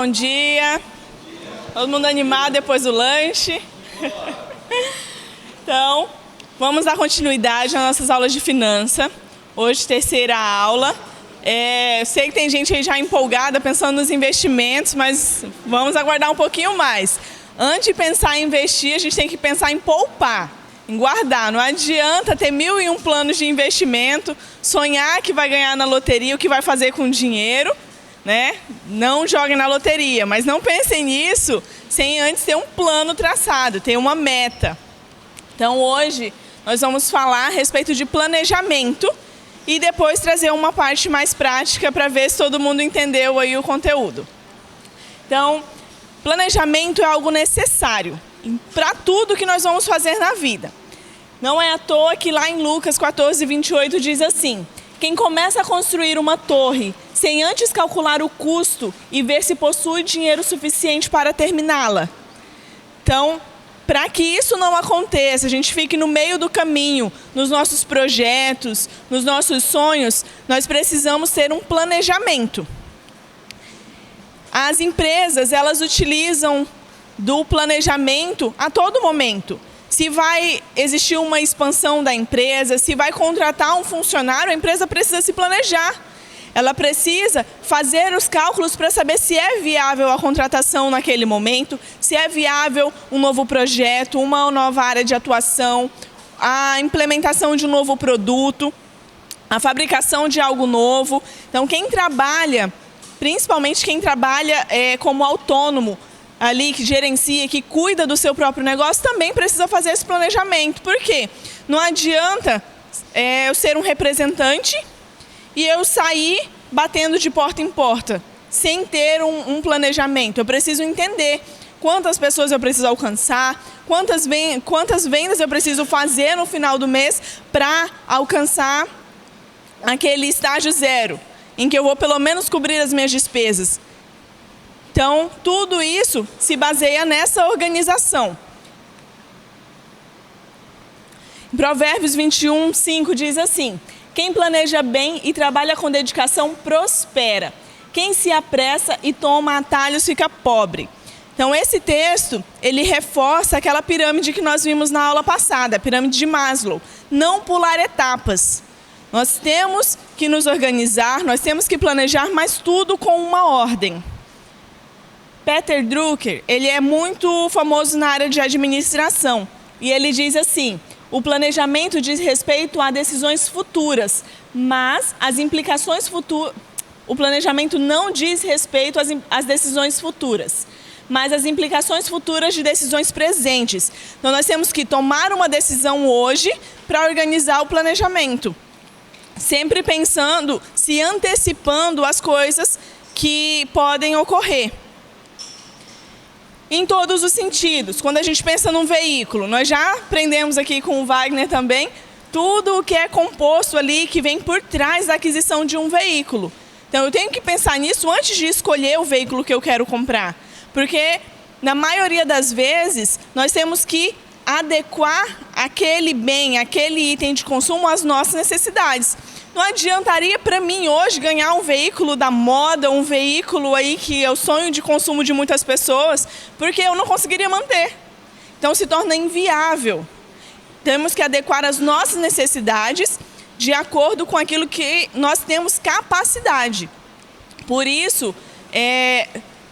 Bom dia, todo mundo animado depois do lanche. Então, vamos dar continuidade às nossas aulas de finança. Hoje, terceira aula. Sei que tem gente aí já empolgada pensando nos investimentos, mas vamos aguardar um pouquinho mais. Antes de pensar em investir, a gente tem que pensar em poupar, em guardar. Não adianta ter 1001 planos de investimento, sonhar que vai ganhar na loteria, o que vai fazer com o dinheiro, né? Não joguem na loteria, mas não pensem nisso sem antes ter um plano traçado, ter uma meta. Então hoje nós vamos falar a respeito de planejamento e depois trazer uma parte mais prática para ver se todo mundo entendeu aí o conteúdo. Então, planejamento é algo necessário para tudo que nós vamos fazer na vida. Não é à toa que lá em Lucas 14:28 diz assim: quem começa a construir uma torre sem antes calcular o custo e ver se possui dinheiro suficiente para terminá-la. Então, para que isso não aconteça, a gente fique no meio do caminho, nos nossos projetos, nos nossos sonhos, nós precisamos ter um planejamento. As empresas, elas utilizam do planejamento a todo momento. Se vai existir uma expansão da empresa, se vai contratar um funcionário, a empresa precisa se planejar. Ela precisa fazer os cálculos para saber se é viável a contratação naquele momento, se é viável um novo projeto, uma nova área de atuação, a implementação de um novo produto, a fabricação de algo novo. Então, quem trabalha, principalmente quem trabalha como autônomo, ali que gerencia, que cuida do seu próprio negócio, também precisa fazer esse planejamento. Por quê? Não adianta eu ser um representante e eu sair batendo de porta em porta, sem ter um planejamento. Eu preciso entender quantas pessoas eu preciso alcançar, quantas vendas eu preciso fazer no final do mês para alcançar aquele estágio zero, em que eu vou pelo menos cobrir as minhas despesas. Então, tudo isso se baseia nessa organização. Em Provérbios 21:5 diz assim: quem planeja bem e trabalha com dedicação prospera. Quem se apressa e toma atalhos fica pobre. Então, esse texto, ele reforça aquela pirâmide que nós vimos na aula passada, a pirâmide de Maslow. Não pular etapas. Nós temos que nos organizar, nós temos que planejar, mas tudo com uma ordem. Peter Drucker, ele é muito famoso na área de administração. E ele diz assim: o planejamento diz respeito a decisões futuras, mas as implicações futuras... O planejamento não diz respeito às decisões futuras, mas as implicações futuras de decisões presentes. Então, nós temos que tomar uma decisão hoje para organizar o planejamento. Sempre pensando, se antecipando as coisas que podem ocorrer. Em todos os sentidos. Quando a gente pensa num veículo, nós já aprendemos aqui com o Wagner também, tudo o que é composto ali, que vem por trás da aquisição de um veículo. Então, eu tenho que pensar nisso antes de escolher o veículo que eu quero comprar. Porque, na maioria das vezes, nós temos que adequar aquele bem, aquele item de consumo às nossas necessidades. Não adiantaria para mim hoje ganhar um veículo da moda, um veículo aí que é o sonho de consumo de muitas pessoas, porque eu não conseguiria manter. Então se torna inviável. Temos que adequar as nossas necessidades de acordo com aquilo que nós temos capacidade. Por isso,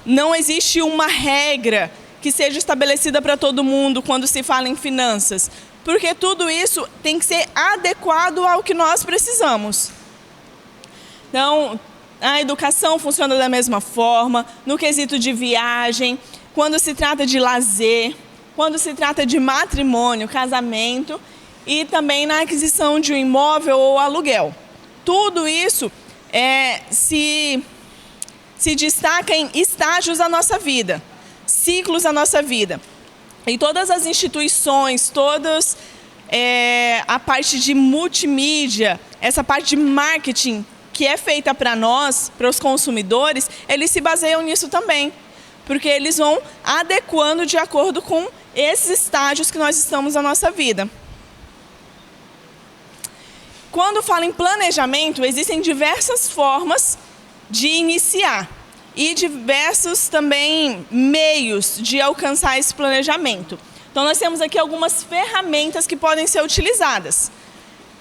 não existe uma regra que seja estabelecida para todo mundo quando se fala em finanças. Porque tudo isso tem que ser adequado ao que nós precisamos. Então, a educação funciona da mesma forma, no quesito de viagem, quando se trata de lazer, quando se trata de matrimônio, casamento, e também na aquisição de um imóvel ou aluguel. Tudo isso se destaca em estágios da nossa vida, ciclos da nossa vida. E todas as instituições, a parte de multimídia, essa parte de marketing que é feita para nós, para os consumidores, eles se baseiam nisso também. Porque eles vão adequando de acordo com esses estágios que nós estamos na nossa vida. Quando falo em planejamento, existem diversas formas de iniciar. e diversos também meios de alcançar esse planejamento. Então, nós temos aqui algumas ferramentas que podem ser utilizadas.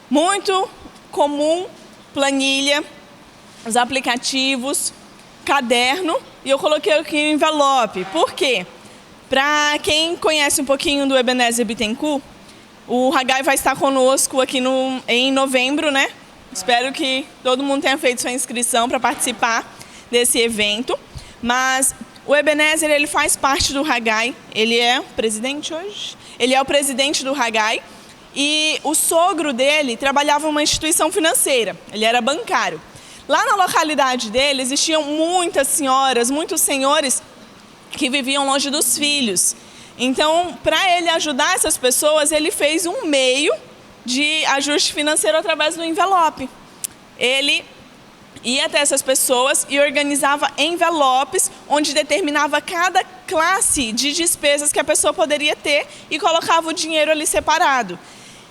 Muito comum, planilha, os aplicativos, caderno, e eu coloquei aqui o envelope. Por quê? Para quem conhece um pouquinho do Ebenezer Bittencourt, o Haggai vai estar conosco aqui em novembro, né? Espero que todo mundo tenha feito sua inscrição para participar desse evento. Mas o Ebenezer, ele faz parte do Haggai, ele é presidente hoje? Ele é o presidente do Haggai e o sogro dele trabalhava em uma instituição financeira, ele era bancário. Lá na localidade dele existiam muitas senhoras, muitos senhores que viviam longe dos filhos. Então, para ele ajudar essas pessoas, ele fez um meio de ajuste financeiro através do envelope. Ele ia até essas pessoas e organizava envelopes onde determinava cada classe de despesas que a pessoa poderia ter e colocava o dinheiro ali separado.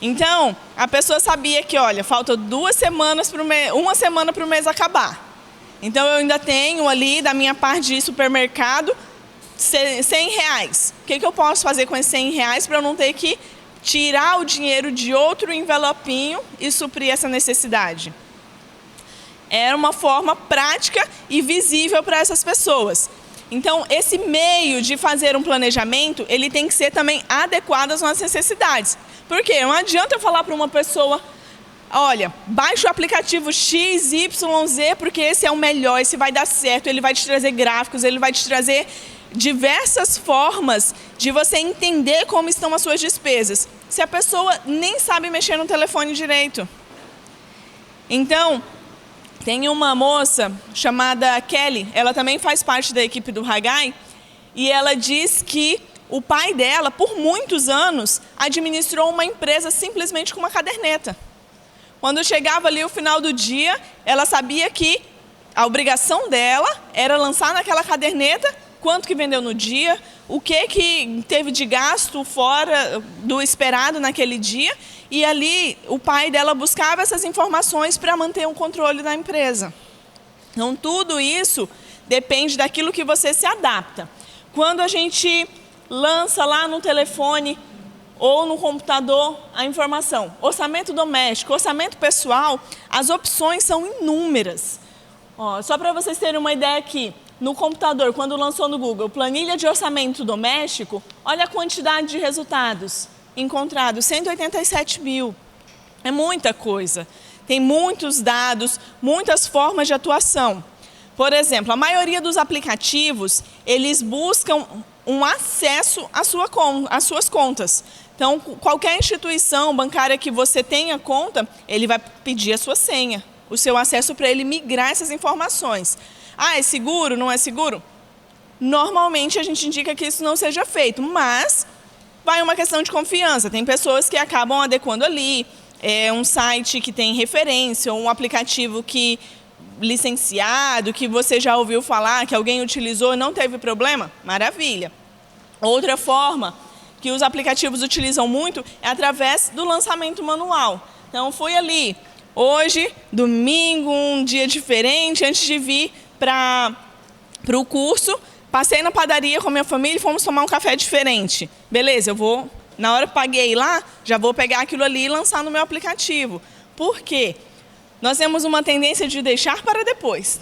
Então, a pessoa sabia que, olha, falta 2 semanas para uma semana para o mês acabar. Então, eu ainda tenho ali, da minha parte de supermercado, R$100. O que eu posso fazer com esses R$100 para eu não ter que tirar o dinheiro de outro envelopinho e suprir essa necessidade? Era uma forma prática e visível para essas pessoas. Então, esse meio de fazer um planejamento, ele tem que ser também adequado às nossas necessidades. Por quê? Não adianta eu falar para uma pessoa, olha, baixa o aplicativo XYZ porque esse é o melhor, esse vai dar certo, ele vai te trazer gráficos, ele vai te trazer diversas formas de você entender como estão as suas despesas, se a pessoa nem sabe mexer no telefone direito. Então, tem uma moça chamada Kelly, ela também faz parte da equipe do Haggai, e ela diz que o pai dela, por muitos anos, administrou uma empresa simplesmente com uma caderneta. Quando chegava ali o final do dia, ela sabia que a obrigação dela era lançar naquela caderneta quanto que vendeu no dia, o que teve de gasto fora do esperado naquele dia, e ali o pai dela buscava essas informações para manter um controle da empresa. Então, tudo isso depende daquilo que você se adapta. Quando a gente lança lá no telefone ou no computador a informação, orçamento doméstico, orçamento pessoal, as opções são inúmeras. Só para vocês terem uma ideia aqui, no computador, quando lançou no Google, planilha de orçamento doméstico, olha a quantidade de resultados encontrados, 187 mil. É muita coisa. Tem muitos dados, muitas formas de atuação. Por exemplo, a maioria dos aplicativos, eles buscam um acesso às suas contas. Então, qualquer instituição bancária que você tenha conta, ele vai pedir a sua senha, o seu acesso para ele migrar essas informações. Ah, é seguro? Não é seguro? Normalmente a gente indica que isso não seja feito, mas vai uma questão de confiança. Tem pessoas que acabam adequando ali, um site que tem referência, ou um aplicativo que licenciado, que você já ouviu falar, que alguém utilizou e não teve problema, maravilha. Outra forma que os aplicativos utilizam muito é através do lançamento manual. Então, fui ali, hoje, domingo, um dia diferente, antes de vir para o curso, passei na padaria com a minha família e fomos tomar um café diferente. Beleza, eu vou, na hora que paguei lá, já vou pegar aquilo ali e lançar no meu aplicativo. Por quê? Nós temos uma tendência de deixar para depois.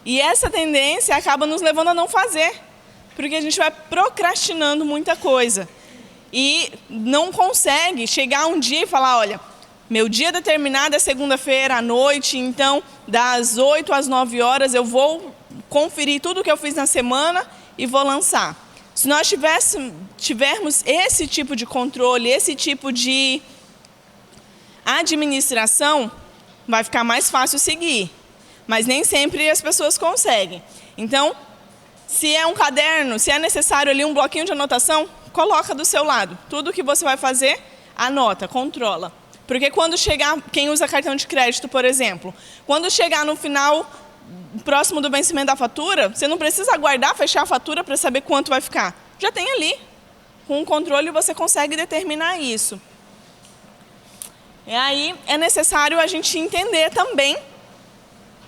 E essa tendência acaba nos levando a não fazer, porque a gente vai procrastinando muita coisa. E não consegue chegar um dia e falar, olha, meu dia determinado é segunda-feira à noite, então das 8 às 9 horas eu vou conferir tudo o que eu fiz na semana e vou lançar. Se nós tivermos esse tipo de controle, esse tipo de administração, vai ficar mais fácil seguir. Mas nem sempre as pessoas conseguem. Então, se é um caderno, se é necessário ali um bloquinho de anotação, coloca do seu lado. Tudo que você vai fazer, anota, controla. Porque quando chegar, quem usa cartão de crédito, por exemplo, quando chegar no final, próximo do vencimento da fatura, você não precisa aguardar fechar a fatura para saber quanto vai ficar. Já tem ali. Com o controle você consegue determinar isso. E aí é necessário a gente entender também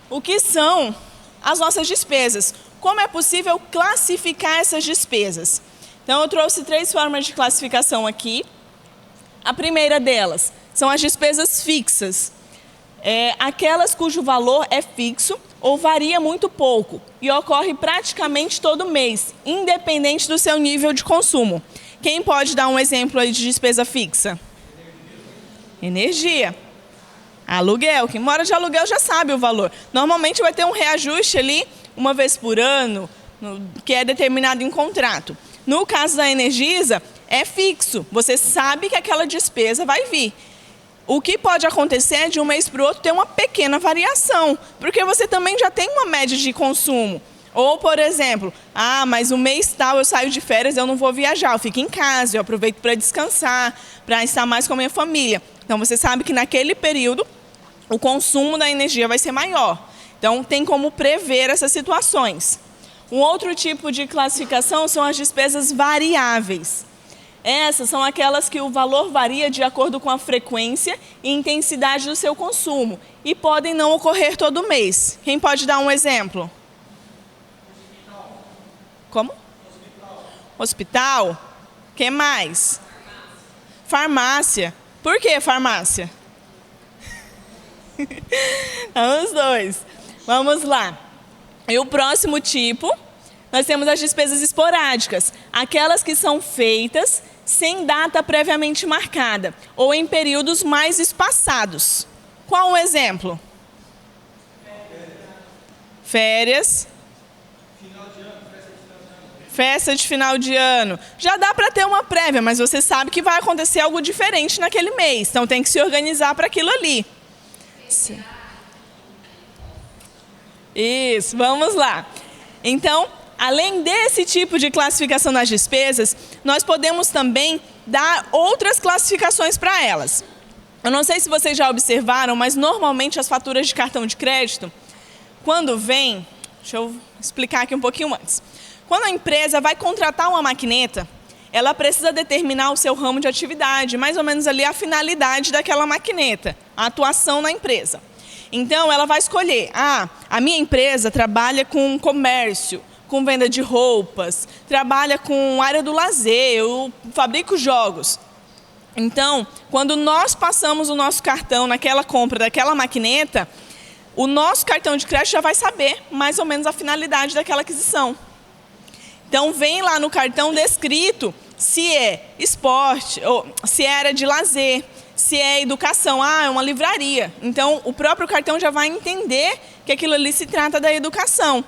o que são as nossas despesas. como é possível classificar essas despesas? Então, eu trouxe 3 formas de classificação aqui. A primeira delas são as despesas fixas. Aquelas cujo valor é fixo ou varia muito pouco e ocorre praticamente todo mês, independente do seu nível de consumo. Quem pode dar um exemplo aí de despesa fixa? Energia. Aluguel. Quem mora de aluguel já sabe o valor. Normalmente vai ter um reajuste ali uma vez por ano, que é determinado em contrato. No caso da Energisa, é fixo. Você sabe que aquela despesa vai vir. O que pode acontecer é de um mês para o outro ter uma pequena variação, porque você também já tem uma média de consumo. Ou, por exemplo, mas o mês tal eu saio de férias, eu não vou viajar, eu fico em casa, eu aproveito para descansar, para estar mais com a minha família. Então, você sabe que naquele período o consumo da energia vai ser maior. Então, tem como prever essas situações. Um outro tipo de classificação são as despesas variáveis. Essas são aquelas que o valor varia de acordo com a frequência e intensidade do seu consumo e podem não ocorrer todo mês. Quem pode dar um exemplo? Como? Hospital. O que mais? Farmácia. Por que farmácia? Os dois. Vamos lá. E o próximo tipo, nós temos as despesas esporádicas. Aquelas que são feitas sem data previamente marcada ou em períodos mais espaçados. Qual um exemplo? Férias. Festa de final de ano. Já dá para ter uma prévia, mas você sabe que vai acontecer algo diferente naquele mês. Então tem que se organizar para aquilo ali. Isso, vamos lá. Então, além desse tipo de classificação das despesas, nós podemos também dar outras classificações para elas. Eu não sei se vocês já observaram, mas normalmente as faturas de cartão de crédito, quando vem, deixa eu explicar aqui um pouquinho antes. Quando a empresa vai contratar uma maquineta, ela precisa determinar o seu ramo de atividade, mais ou menos ali a finalidade daquela maquineta, a atuação na empresa. Então, ela vai escolher, a minha empresa trabalha com comércio, com venda de roupas, trabalha com área do lazer, eu fabrico jogos. Então, quando nós passamos o nosso cartão naquela compra daquela maquineta, o nosso cartão de crédito já vai saber mais ou menos a finalidade daquela aquisição. Então, vem lá no cartão descrito se é esporte, ou se é área de lazer, se é educação, é uma livraria. Então, o próprio cartão já vai entender que aquilo ali se trata da educação.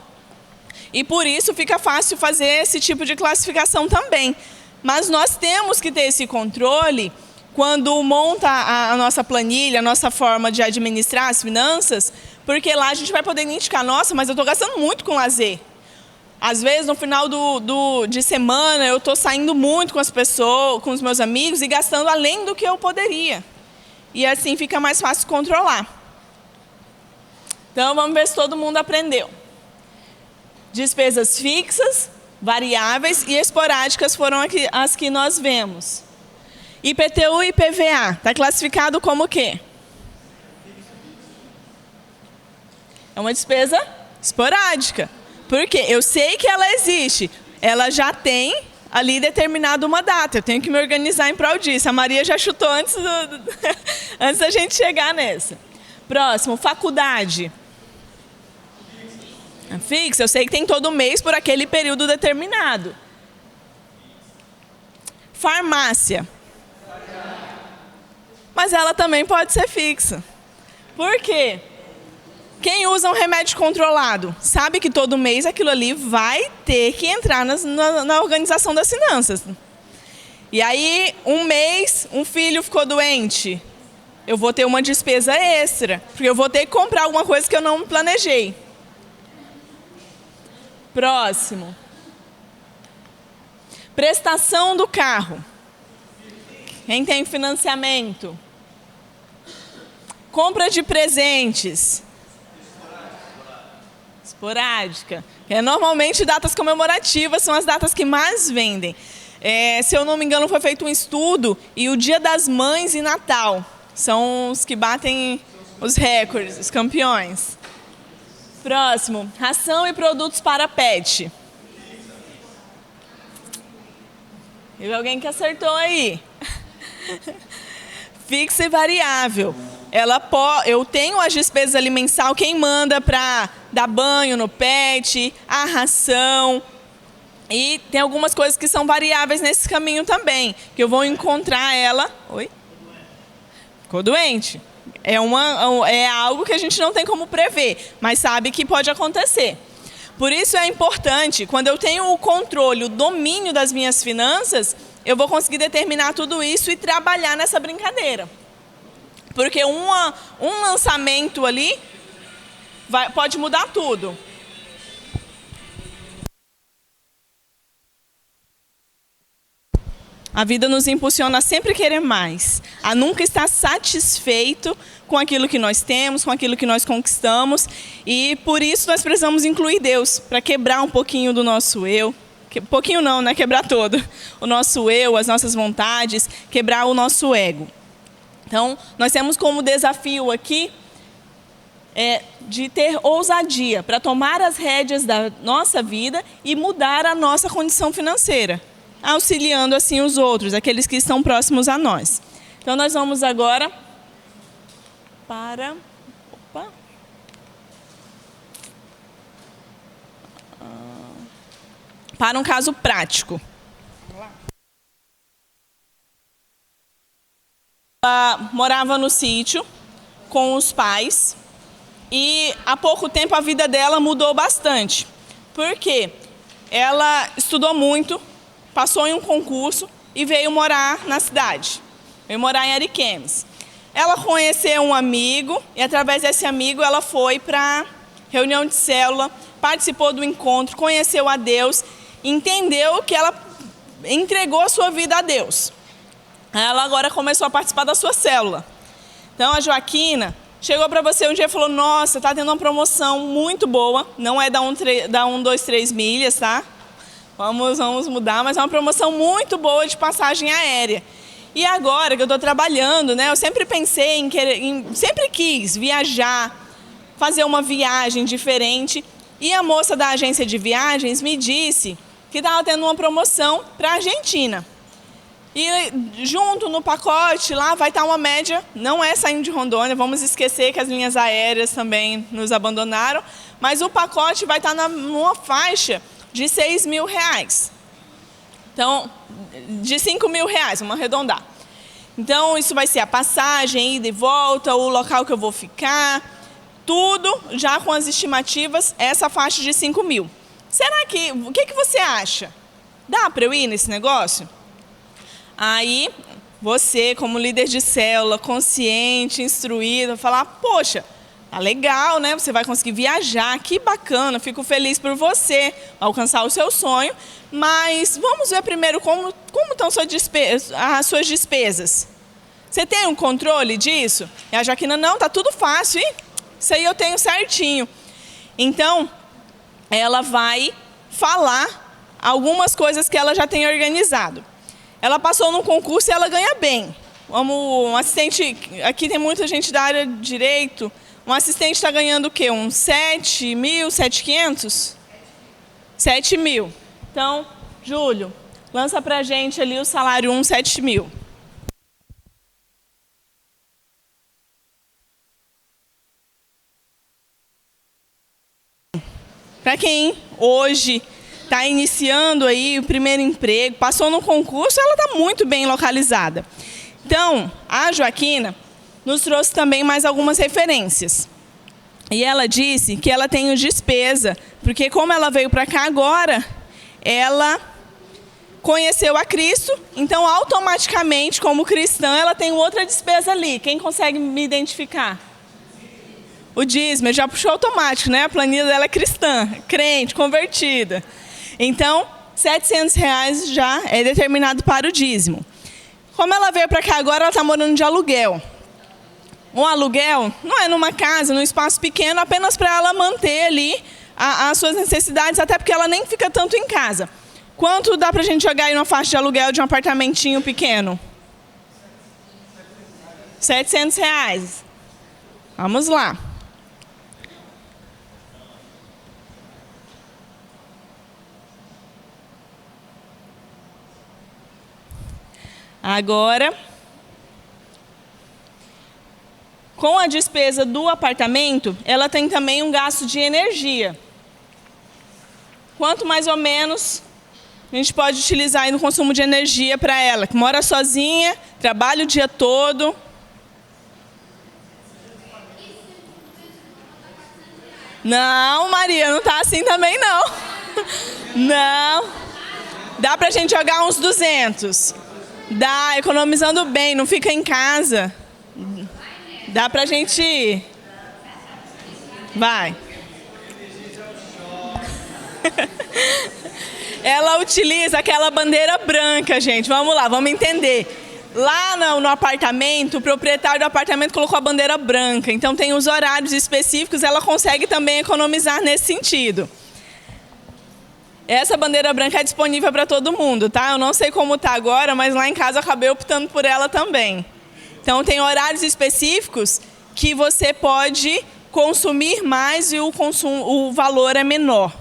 E por isso fica fácil fazer esse tipo de classificação também. Mas nós temos que ter esse controle quando monta a nossa planilha, a nossa forma de administrar as finanças, porque lá a gente vai poder identificar, nossa, mas eu estou gastando muito com lazer. Às vezes, no final de semana, eu estou saindo muito com as pessoas, com os meus amigos e gastando além do que eu poderia. E assim fica mais fácil controlar. Então, vamos ver se todo mundo aprendeu. Despesas fixas, variáveis e esporádicas foram as que nós vemos. IPTU e IPVA, está classificado como o quê? É uma despesa esporádica. Por quê? Eu sei que ela existe. Ela já tem ali determinado uma data. Eu tenho que me organizar em prol disso. A Maria já chutou antes, antes da gente chegar nessa. Próximo, faculdade. Fixa, eu sei que tem todo mês por aquele período determinado. Farmácia. Mas ela também pode ser fixa. Por quê? Quem usa um remédio controlado sabe que todo mês aquilo ali vai ter que entrar na organização das finanças. E aí, um mês, um filho ficou doente. Eu vou ter uma despesa extra, porque eu vou ter que comprar alguma coisa que eu não planejei. Próximo. Prestação do carro. Quem tem financiamento? Compra de presentes. Esporádica. Normalmente, datas comemorativas são as datas que mais vendem. Se eu não me engano, foi feito um estudo e o Dia das Mães e Natal são os que batem os recordes, os campeões. Próximo, ração e produtos para pet. Teve alguém que acertou aí. Fixa e variável. Eu tenho as despesas ali mensal, quem manda para dar banho no pet, a ração. E tem algumas coisas que são variáveis nesse caminho também, que eu vou encontrar ela... Oi? Ficou doente. É algo que a gente não tem como prever, mas sabe que pode acontecer. Por isso é importante, quando eu tenho o controle, o domínio das minhas finanças, eu vou conseguir determinar tudo isso e trabalhar nessa brincadeira. Porque um lançamento ali pode mudar tudo. A vida nos impulsiona a sempre querer mais, a nunca estar satisfeito com aquilo que nós temos, com aquilo que nós conquistamos. E por isso nós precisamos incluir Deus, para quebrar um pouquinho do nosso eu. Pouquinho não, né? Quebrar todo. O nosso eu, as nossas vontades, quebrar o nosso ego. Então, nós temos como desafio aqui de ter ousadia para tomar as rédeas da nossa vida e mudar a nossa condição financeira, auxiliando assim os outros, aqueles que estão próximos a nós. Então, nós vamos agora para um caso prático. Ela morava no sítio com os pais e há pouco tempo a vida dela mudou bastante. Por quê? Ela estudou muito, passou em um concurso e veio morar na cidade. Veio morar em Ariquemes. Ela conheceu um amigo e através desse amigo ela foi para reunião de célula, participou do encontro, conheceu a Deus, entendeu que ela entregou a sua vida a Deus. Ela agora começou a participar da sua célula. Então a Joaquina chegou para você um dia e falou: nossa, está tendo uma promoção muito boa, não é da 1, 2, 3 milhas, tá? Vamos mudar, mas é uma promoção muito boa de passagem aérea. E agora que eu estou trabalhando, né, eu sempre pensei sempre quis viajar, fazer uma viagem diferente. E a moça da agência de viagens me disse que estava tendo uma promoção para a Argentina. E junto no pacote lá vai estar uma média, não é saindo de Rondônia, vamos esquecer que as linhas aéreas também nos abandonaram, mas o pacote vai estar numa faixa de R$6.000. Então, de R$5.000, vamos arredondar. Então, isso vai ser a passagem, ida e volta, o local que eu vou ficar, tudo já com as estimativas, essa faixa de 5.000. O que você acha? Dá para eu ir nesse negócio? Aí, você, como líder de célula, consciente, instruído, falar: poxa, tá legal, né? Você vai conseguir viajar, que bacana, fico feliz por você alcançar o seu sonho, mas vamos ver primeiro como estão as suas despesas. Você tem um controle disso? E a Joaquina: não, tá tudo fácil, hein? Isso aí eu tenho certinho. Então, ela vai falar algumas coisas que ela já tem organizado. Ela passou num concurso e ela ganha bem. Um assistente, aqui tem muita gente da área de direito, um assistente está ganhando o quê? Uns 7.000, 7.500? 7.000. Então, Júlio, lança pra gente ali o salário 7.000. Para quem hoje está iniciando aí o primeiro emprego, passou no concurso, ela está muito bem localizada. Então, a Joaquina nos trouxe também mais algumas referências. E ela disse que ela tem despesa, porque como ela veio para cá agora, ela conheceu a Cristo, então automaticamente, como cristã, ela tem outra despesa ali. Quem consegue me identificar? O dízimo, já puxou automático, né? A planilha dela é cristã, crente, convertida. Então, R$700 já é determinado para o dízimo. Como ela veio para cá agora, ela está morando de aluguel. Um aluguel não é numa casa, num espaço pequeno, apenas para ela manter ali as suas necessidades, até porque ela nem fica tanto em casa. Quanto dá para a gente jogar aí numa faixa de aluguel de um apartamentinho pequeno? R$700. Vamos lá. Agora, com a despesa do apartamento, ela tem também um gasto de energia. Quanto mais ou menos a gente pode utilizar aí no consumo de energia para ela, que mora sozinha, trabalha o dia todo. Não, Maria, não tá assim também não. Não. Dá pra gente jogar uns 200. Dá, economizando bem, não fica em casa. Dá pra gente ir. Vai. Ela utiliza aquela bandeira branca, gente. Vamos lá, vamos entender. Lá no apartamento, o proprietário do apartamento colocou a bandeira branca. Então tem os horários específicos, ela consegue também economizar nesse sentido. Essa bandeira branca é disponível para todo mundo, tá? Eu não sei como tá agora, mas lá em casa eu acabei optando por ela também. Então tem horários específicos que você pode consumir mais e o valor é menor.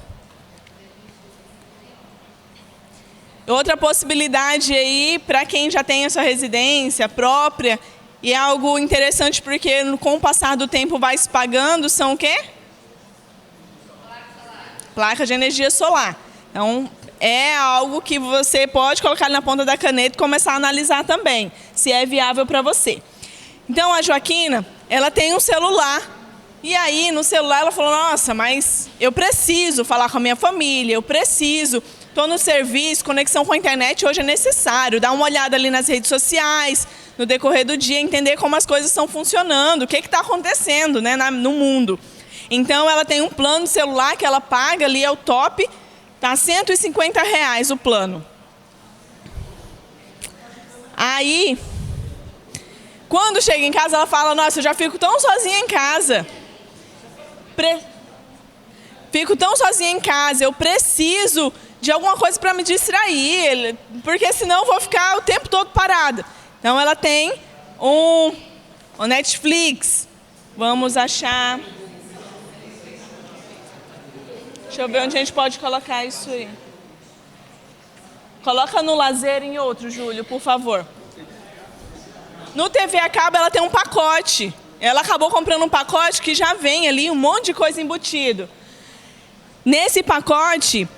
Outra possibilidade aí, para quem já tem a sua residência própria, e é algo interessante porque com o passar do tempo vai se pagando, são o quê? Placa de energia solar. Então, é algo que você pode colocar na ponta da caneta e começar a analisar também, se é viável para você. Então, a Joaquina, ela tem um celular. E aí, no celular, ela falou, nossa, mas eu preciso falar com a minha família, eu preciso... Estou no serviço, conexão com a internet hoje é necessário. Dar uma olhada ali nas redes sociais, no decorrer do dia, entender como as coisas estão funcionando, o que está acontecendo, né, no mundo. Então, ela tem um plano de celular que ela paga ali, é o top, está R$150 o plano. Aí, quando chega em casa, ela fala, nossa, eu já fico tão sozinha em casa. Fico tão sozinha em casa, eu preciso... de alguma coisa para me distrair, porque senão eu vou ficar o tempo todo parada. Então, ela tem o Netflix. Vamos achar... Deixa eu ver onde a gente pode colocar isso aí. Coloca no lazer em outro, Júlio, por favor. No TV a cabo, ela tem um pacote. Ela acabou comprando um pacote que já vem ali um monte de coisa embutido. Nesse pacote...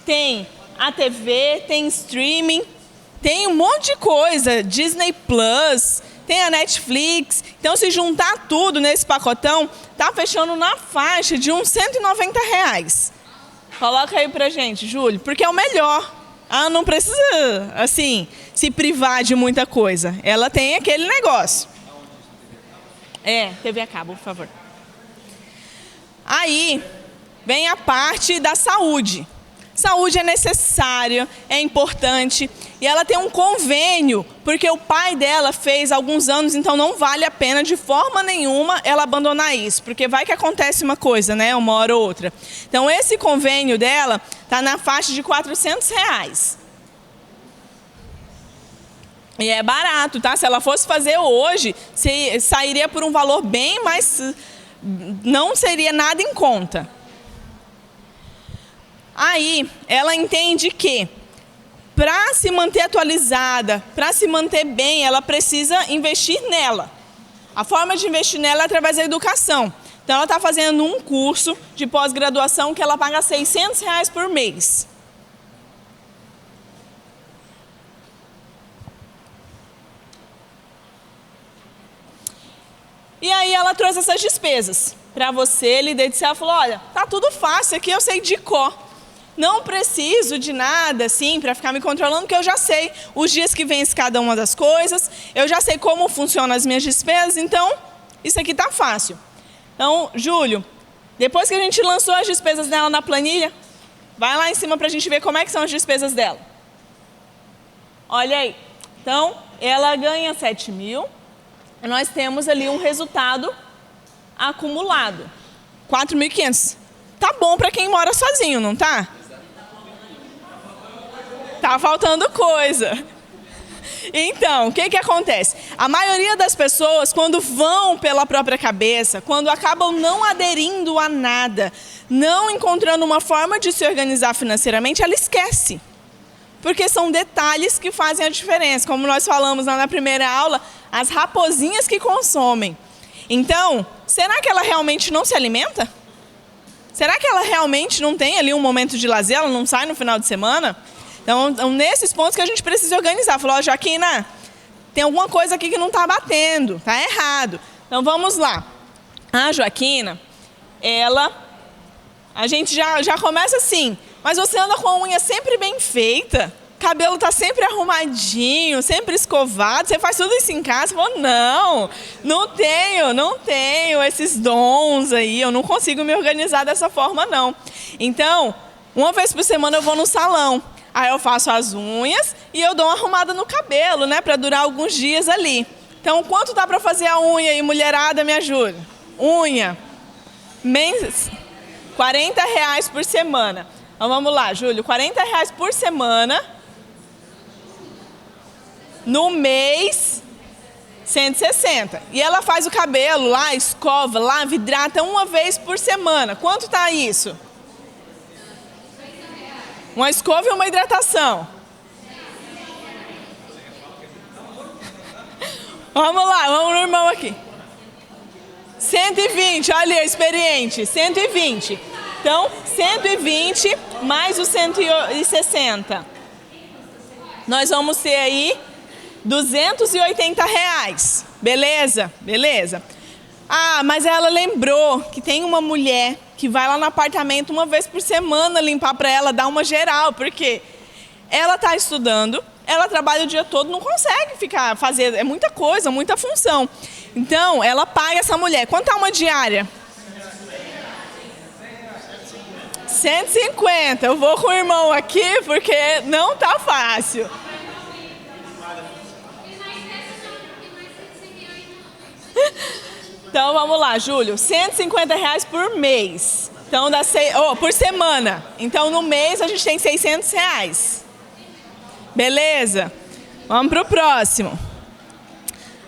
tem a TV, tem streaming, tem um monte de coisa, Disney Plus, tem a Netflix. Então, se juntar tudo nesse pacotão, tá fechando na faixa de uns R$190. Coloca aí pra gente, Júlio, porque é o melhor. Ah, não precisa, assim, se privar de muita coisa. Ela tem aquele negócio. TV a cabo, por favor. Aí, vem a parte da saúde. Saúde é necessária, é importante, e ela tem um convênio, porque o pai dela fez há alguns anos, então não vale a pena de forma nenhuma ela abandonar isso, porque vai que acontece uma coisa, né, uma hora ou outra. Então esse convênio dela está na faixa de R$400. E é barato, tá? Se ela fosse fazer hoje, sairia por um valor bem mais... não seria nada em conta. Aí, ela entende que, para se manter atualizada, para se manter bem, ela precisa investir nela. A forma de investir nela é através da educação. Então, ela está fazendo um curso de pós-graduação que ela paga R$600 por mês. E aí, ela trouxe essas despesas para você, líder de célula, falou, olha, tá tudo fácil aqui, eu sei de cor. Não preciso de nada, assim, para ficar me controlando, porque eu já sei os dias que vence cada uma das coisas, eu já sei como funcionam as minhas despesas, então, isso aqui tá fácil. Então, Júlio, depois que a gente lançou as despesas dela na planilha, vai lá em cima para a gente ver como é que são as despesas dela. Olha aí. Então, ela ganha 7 mil, e nós temos ali um resultado acumulado, 4.500. Tá bom para quem mora sozinho, não tá? Tá faltando coisa. Então, o que acontece? A maioria das pessoas, quando vão pela própria cabeça, quando acabam não aderindo a nada, não encontrando uma forma de se organizar financeiramente, ela esquece. Porque são detalhes que fazem a diferença. Como nós falamos lá na primeira aula, as raposinhas que consomem. Então, será que ela realmente não se alimenta? Será que ela realmente não tem ali um momento de lazer? Ela não sai no final de semana? Então, nesses pontos que a gente precisa organizar. Falou, Joaquina, tem alguma coisa aqui que não está batendo, está errado. Então, vamos lá. A Joaquina, a gente já começa assim, mas você anda com a unha sempre bem feita, cabelo está sempre arrumadinho, sempre escovado, você faz tudo isso em casa? Falou, não tenho esses dons aí, eu não consigo me organizar dessa forma não. Então, uma vez por semana eu vou no salão, aí eu faço as unhas e eu dou uma arrumada no cabelo, né, para durar alguns dias ali. Então, quanto dá para fazer a unha aí, mulherada, me ajuda? Unha, R$40 por semana. Então, vamos lá, Júlio, R$40 por semana, no mês, 160. E ela faz o cabelo lá, escova, lava, hidrata uma vez por semana. Quanto está isso? Uma escova e uma hidratação. Vamos lá, vamos no irmão aqui. 120, olha, experiente, 120. Então, 120 mais os 160. Nós vamos ter aí R$280. Beleza? Beleza. Ah, mas ela lembrou que tem uma mulher que vai lá no apartamento uma vez por semana limpar para ela, dar uma geral, porque ela está estudando, ela trabalha o dia todo, não consegue fazer, é muita coisa, muita função. Então, ela paga essa mulher. Quanto é uma diária? 150. Eu vou com o irmão aqui, porque não tá fácil. Então, vamos lá, Júlio. R$150 por mês. Então, por semana. Então, no mês, a gente tem R$600. Beleza? Vamos para o próximo.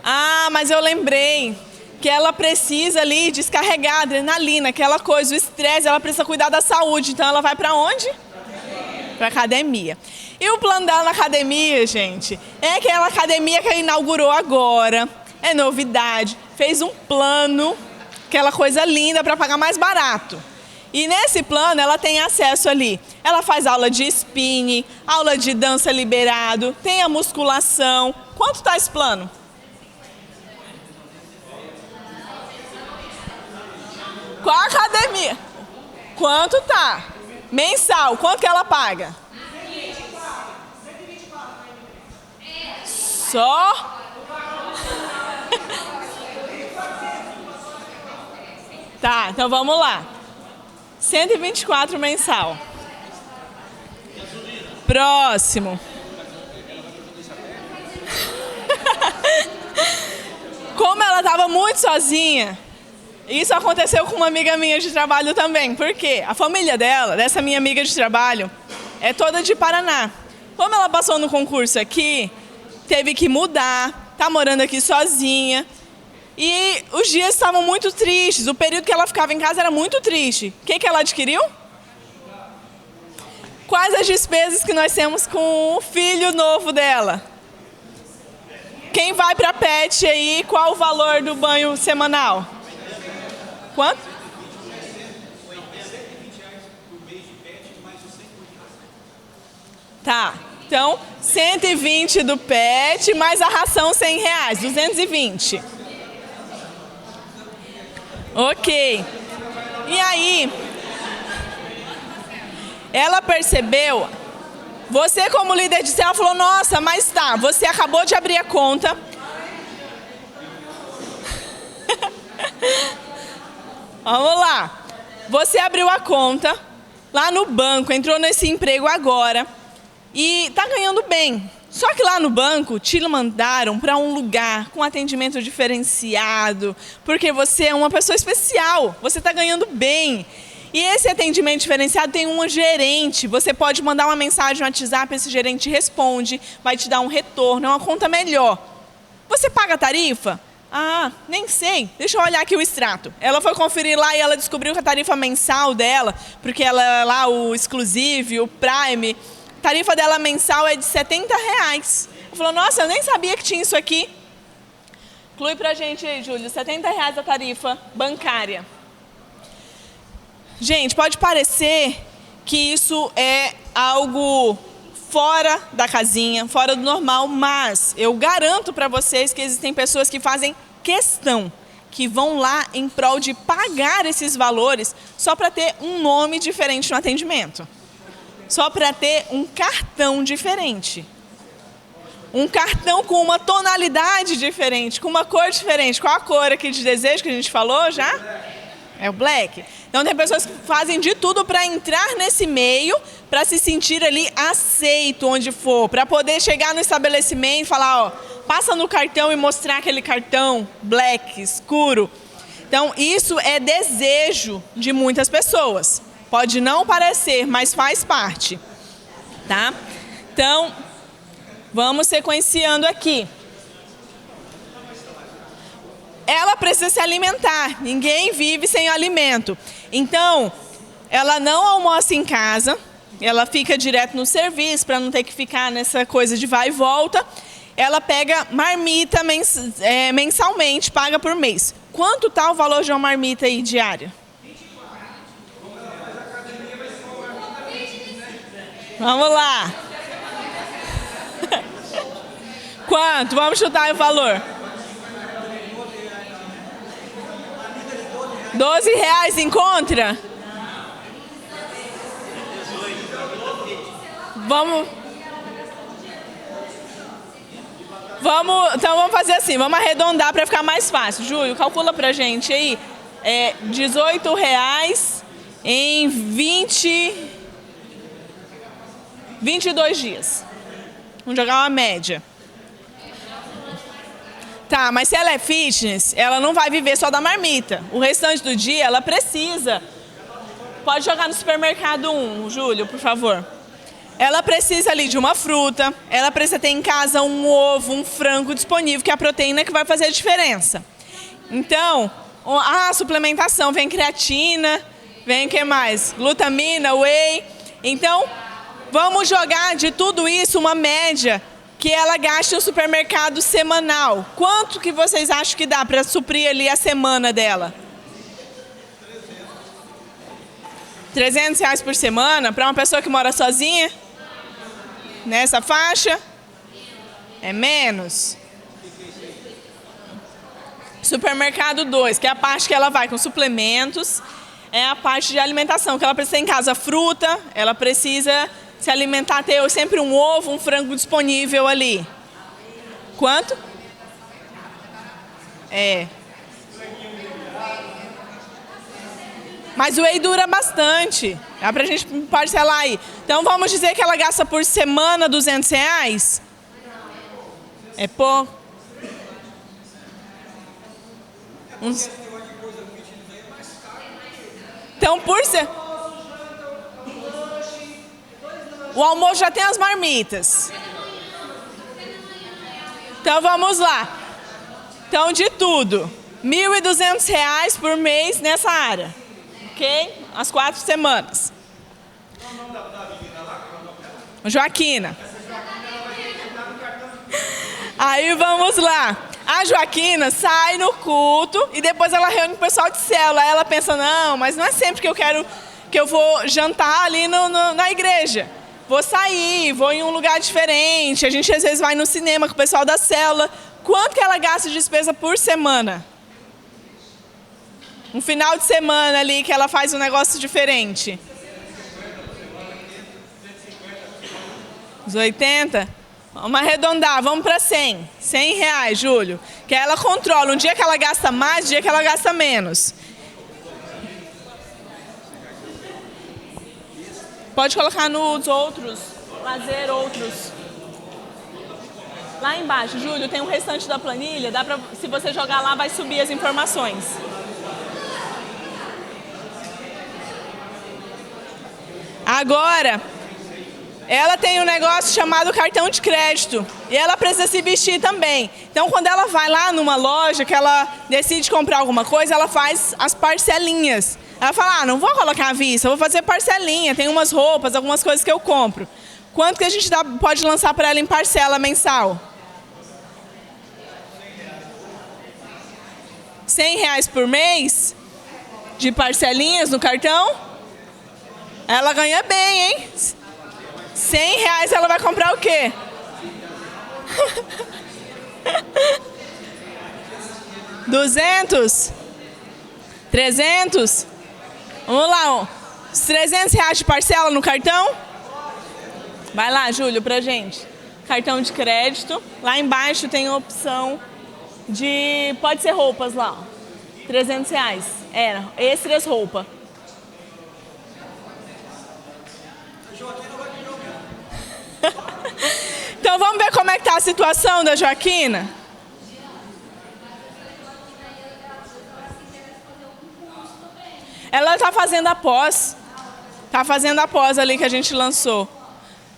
Ah, mas eu lembrei que ela precisa ali descarregar a adrenalina, aquela coisa, o estresse, ela precisa cuidar da saúde. Então, ela vai para onde? Para academia. E o plano dela na academia, gente, é aquela academia que ela inaugurou agora. É novidade. Fez um plano, aquela coisa linda para pagar mais barato. E nesse plano ela tem acesso ali. Ela faz aula de spinning, aula de dança liberado, tem a musculação. Quanto está esse plano? Qual a academia? Quanto tá? Mensal, quanto que ela paga? Só? Tá, então vamos lá. 124 mensal. Próximo. Como ela estava muito sozinha, isso aconteceu com uma amiga minha de trabalho também. Por quê? A família dela, dessa minha amiga de trabalho, é toda de Paraná. Como ela passou no concurso aqui, teve que mudar, tá morando aqui sozinha. E os dias estavam muito tristes, o período que ela ficava em casa era muito triste. O que ela adquiriu? Quais as despesas que nós temos com o filho novo dela? Quem vai para pet aí, qual o valor do banho semanal? Quanto? Tá, então 120 do pet mais a ração R$100, 220. Ok. E aí, ela percebeu, você como líder de célula falou, nossa, mas tá, você acabou de abrir a conta. Vamos lá. Você abriu a conta lá no banco, entrou nesse emprego agora e tá ganhando bem. Só que lá no banco te mandaram para um lugar com atendimento diferenciado, porque você é uma pessoa especial, você está ganhando bem. E esse atendimento diferenciado tem um gerente, você pode mandar uma mensagem no WhatsApp, esse gerente responde, vai te dar um retorno, é uma conta melhor. Você paga a tarifa? Ah, nem sei, deixa eu olhar aqui o extrato. Ela foi conferir lá e ela descobriu que a tarifa mensal dela, porque ela lá o Exclusive, o Prime, tarifa dela mensal é de R$70. Ela falou, nossa, eu nem sabia que tinha isso aqui. Inclui pra gente aí, Júlio, R$70 a tarifa bancária. Gente, pode parecer que isso é algo fora da casinha, fora do normal, mas eu garanto para vocês que existem pessoas que fazem questão, que vão lá em prol de pagar esses valores só para ter um nome diferente no atendimento. Só para ter um cartão diferente. Um cartão com uma tonalidade diferente, com uma cor diferente. Qual a cor aqui de desejo que a gente falou já? É o black. Então tem pessoas que fazem de tudo para entrar nesse meio, para se sentir ali aceito onde for, para poder chegar no estabelecimento e falar, ó, passa no cartão e mostrar aquele cartão black, escuro. Então isso é desejo de muitas pessoas. Pode não parecer, mas faz parte, tá? Então, vamos sequenciando aqui. Ela precisa se alimentar, ninguém vive sem alimento. Então, ela não almoça em casa, ela fica direto no serviço para não ter que ficar nessa coisa de vai e volta. Ela pega marmita mensalmente, paga por mês. Quanto está o valor de uma marmita aí diária? Vamos lá. Quanto? Vamos chutar o valor. R$12 encontra? Então vamos fazer assim, vamos arredondar para ficar mais fácil. Júlio, calcula pra gente aí. É R$18 em 22 dias. Vamos jogar uma média. Tá, mas se ela é fitness, ela não vai viver só da marmita. O restante do dia, ela precisa... Pode jogar no supermercado 1, Júlio, por favor. Ela precisa ali de uma fruta, ela precisa ter em casa um ovo, um frango disponível, que é a proteína que vai fazer a diferença. Então, a suplementação, vem creatina, vem o que mais? Glutamina, whey. Então, vamos jogar de tudo isso uma média que ela gasta no supermercado semanal. Quanto que vocês acham que dá para suprir ali a semana dela? R$300 por semana para uma pessoa que mora sozinha? Nessa faixa? É menos. Supermercado 2, que é a parte que ela vai com suplementos, é a parte de alimentação, que ela precisa ter em casa fruta, ela precisa se alimentar, ter sempre um ovo, um frango disponível ali. Quanto? É. Mas o whey dura bastante. Dá pra gente parcelar aí. Então vamos dizer que ela gasta por semana R$200? É pouco. Então por semana... O almoço já tem as marmitas. Então vamos lá. Então de tudo, R$1.200 por mês nessa área. Ok? As 4 semanas. Joaquina. Aí vamos lá. A Joaquina sai no culto e depois ela reúne o pessoal de célula. Ela pensa, não, mas não é sempre que eu vou jantar ali na igreja. Vou sair, vou em um lugar diferente. A gente às vezes vai no cinema com o pessoal da célula. Quanto que ela gasta de despesa por semana? Um final de semana ali que ela faz um negócio diferente. Os 80? Vamos arredondar, vamos para 100. R$100, Júlio. Que ela controla um dia que ela gasta mais, um dia que ela gasta menos. Pode colocar nos outros, lazer outros. Lá embaixo, Júlio, tem o restante da planilha. Dá pra, se você jogar lá, vai subir as informações. Agora, ela tem um negócio chamado cartão de crédito. E ela precisa se vestir também. Então, quando ela vai lá numa loja, que ela decide comprar alguma coisa, ela faz as parcelinhas. Ela fala, não vou colocar à vista, vou fazer parcelinha, tem umas roupas, algumas coisas que eu compro. Quanto que a gente pode lançar para ela em parcela mensal? R$100 por mês? De parcelinhas no cartão? Ela ganha bem, hein? R$100 ela vai comprar o quê? 200? 300? Vamos lá, os R$300 de parcela no cartão? Vai lá, Júlio, pra gente. Cartão de crédito. Lá embaixo tem a opção de... Pode ser roupas lá, ó. R$300. Era, extras roupa. Então vamos ver como é que tá a situação da Joaquina? Ela tá fazendo a pós. Tá fazendo a pós ali que a gente lançou.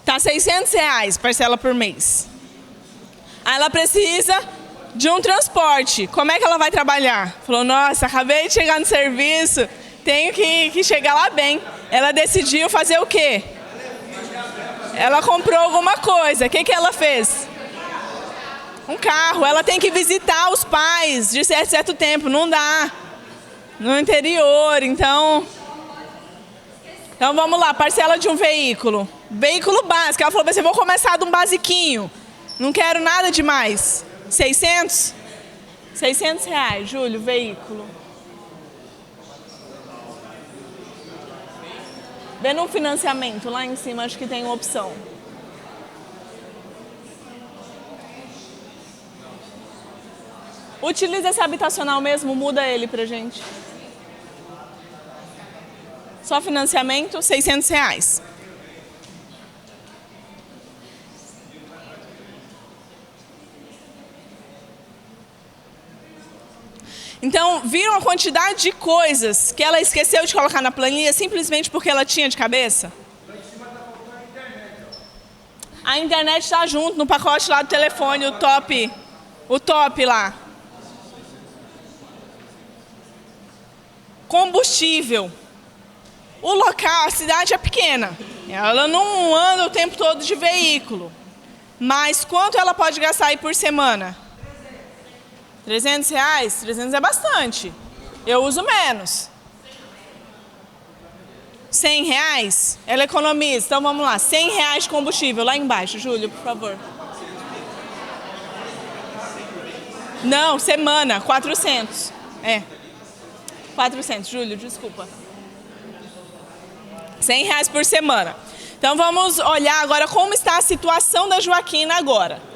Tá R$600, parcela por mês. Aí ela precisa de um transporte. Como é que ela vai trabalhar? Falou, nossa, acabei de chegar no serviço, tenho que chegar lá bem. Ela decidiu fazer o quê? Ela comprou alguma coisa. O que ela fez? Um carro. Ela tem que visitar os pais de certo tempo. Não dá. No interior, então vamos lá, parcela de um veículo. Veículo básico. Ela falou, vou começar de um basiquinho. Não quero nada demais. 600? R$600, Júlio, veículo. Vê no financiamento, lá em cima acho que tem uma opção. Utiliza esse habitacional mesmo, muda ele pra gente. Só financiamento, R$600. Então, viram a quantidade de coisas que ela esqueceu de colocar na planilha simplesmente porque ela tinha de cabeça? A internet está junto no pacote lá do telefone, o top lá. Combustível. O local, a cidade é pequena. Ela não anda o tempo todo de veículo. Mas quanto ela pode gastar aí por semana? R$300? 300 é bastante. Eu uso menos. R$100? Ela economiza. Então vamos lá. R$100 de combustível. Lá embaixo, Júlio, por favor. Não, semana. 400. É. 400, Júlio, desculpa. R$100 por semana. Então vamos olhar agora como está a situação da Joaquina agora.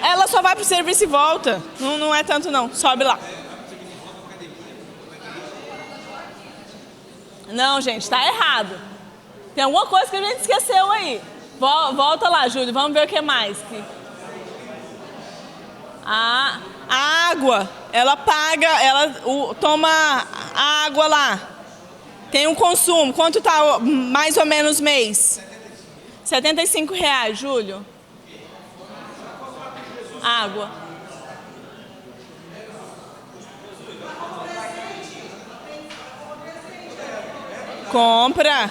Ela só vai pro serviço e volta. Não é tanto não. Sobe lá. Não, gente, tá errado. Tem alguma coisa que a gente esqueceu aí. Volta lá, Júlio. Vamos ver o que mais. A água. Ela paga, ela toma a água lá. Tem um consumo. Quanto tá mais ou menos mês? R$75, Júlio. Água. Compra.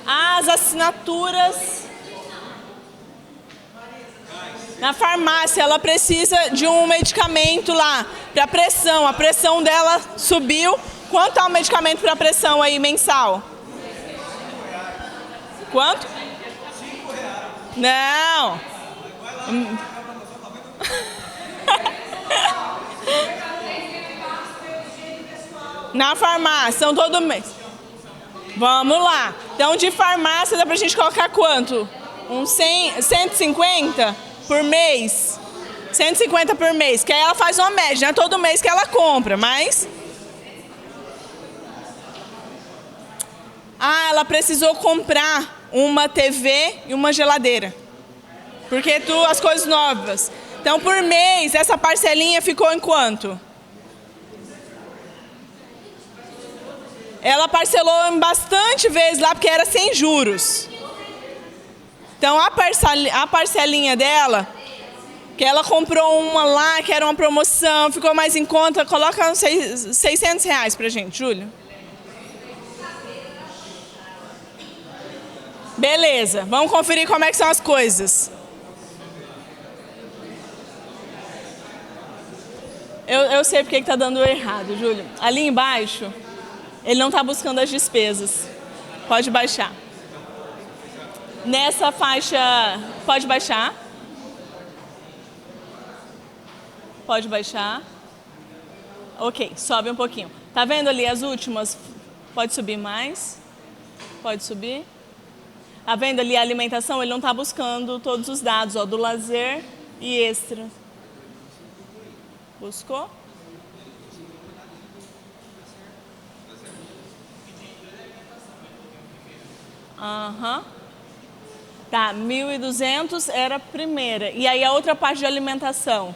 As assinaturas. Na farmácia, ela precisa de um medicamento lá para pressão. A pressão dela subiu. Quanto é o medicamento para pressão aí mensal? Quanto? Não. Na farmácia, são todo mês. Vamos lá. Então, de farmácia, dá pra gente colocar quanto? 150 por mês? 150 por mês, que aí ela faz uma média, não é todo mês que ela compra, mas... ela precisou comprar uma TV e uma geladeira. Porque as coisas novas. Então, por mês, essa parcelinha ficou em quanto? Ela parcelou em bastante vezes lá, porque era sem juros. Então, a parcelinha dela, Que ela comprou uma lá, que era uma promoção, ficou mais em conta. Coloca uns R$600 pra gente, Júlio. Beleza, vamos conferir como é que são as coisas. Eu sei porque que tá dando errado, Júlio. Ali embaixo, ele não está buscando as despesas. Pode baixar. Nessa faixa, pode baixar. Pode baixar. Ok, sobe um pouquinho. Tá vendo ali as últimas? Pode subir mais. Pode subir. Tá vendo ali a alimentação? Ele não está buscando todos os dados, ó, do lazer e extra. Buscou? Aham. Tá, 1.200 era a primeira. E aí a outra parte de alimentação?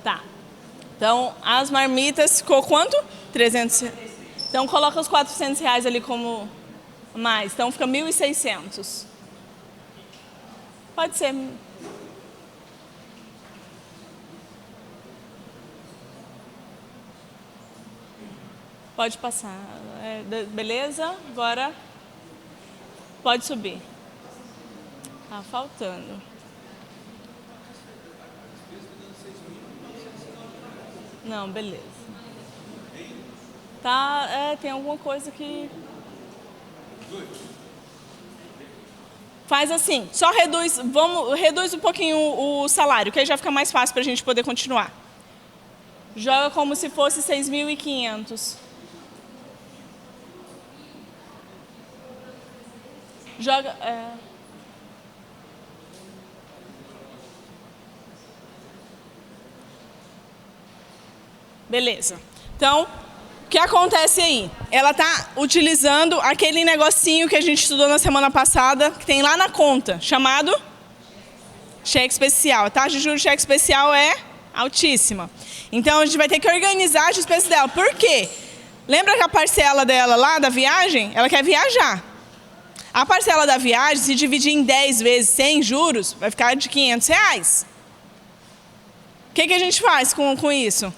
Tá. Então, as marmitas ficou quanto? 300. Então, coloca os R$400 ali como mais. Então, fica 1.600. Pode ser. Pode passar. Beleza? Agora pode subir. Tá faltando. Não, beleza. Tá, tem alguma coisa que... Faz assim, só reduz, reduz um pouquinho o salário, que aí já fica mais fácil para a gente poder continuar. Joga como se fosse 6.500. Joga... Beleza. Então, o que acontece aí? Ela está utilizando aquele negocinho que a gente estudou na semana passada, que tem lá na conta, chamado cheque especial. A taxa de juros do cheque especial é altíssima. Então, a gente vai ter que organizar as despesas dela. Por quê? Lembra que a parcela dela lá da viagem? Ela quer viajar. A parcela da viagem, se dividir em 10 vezes sem juros, vai ficar de R$500. O que a gente faz com isso?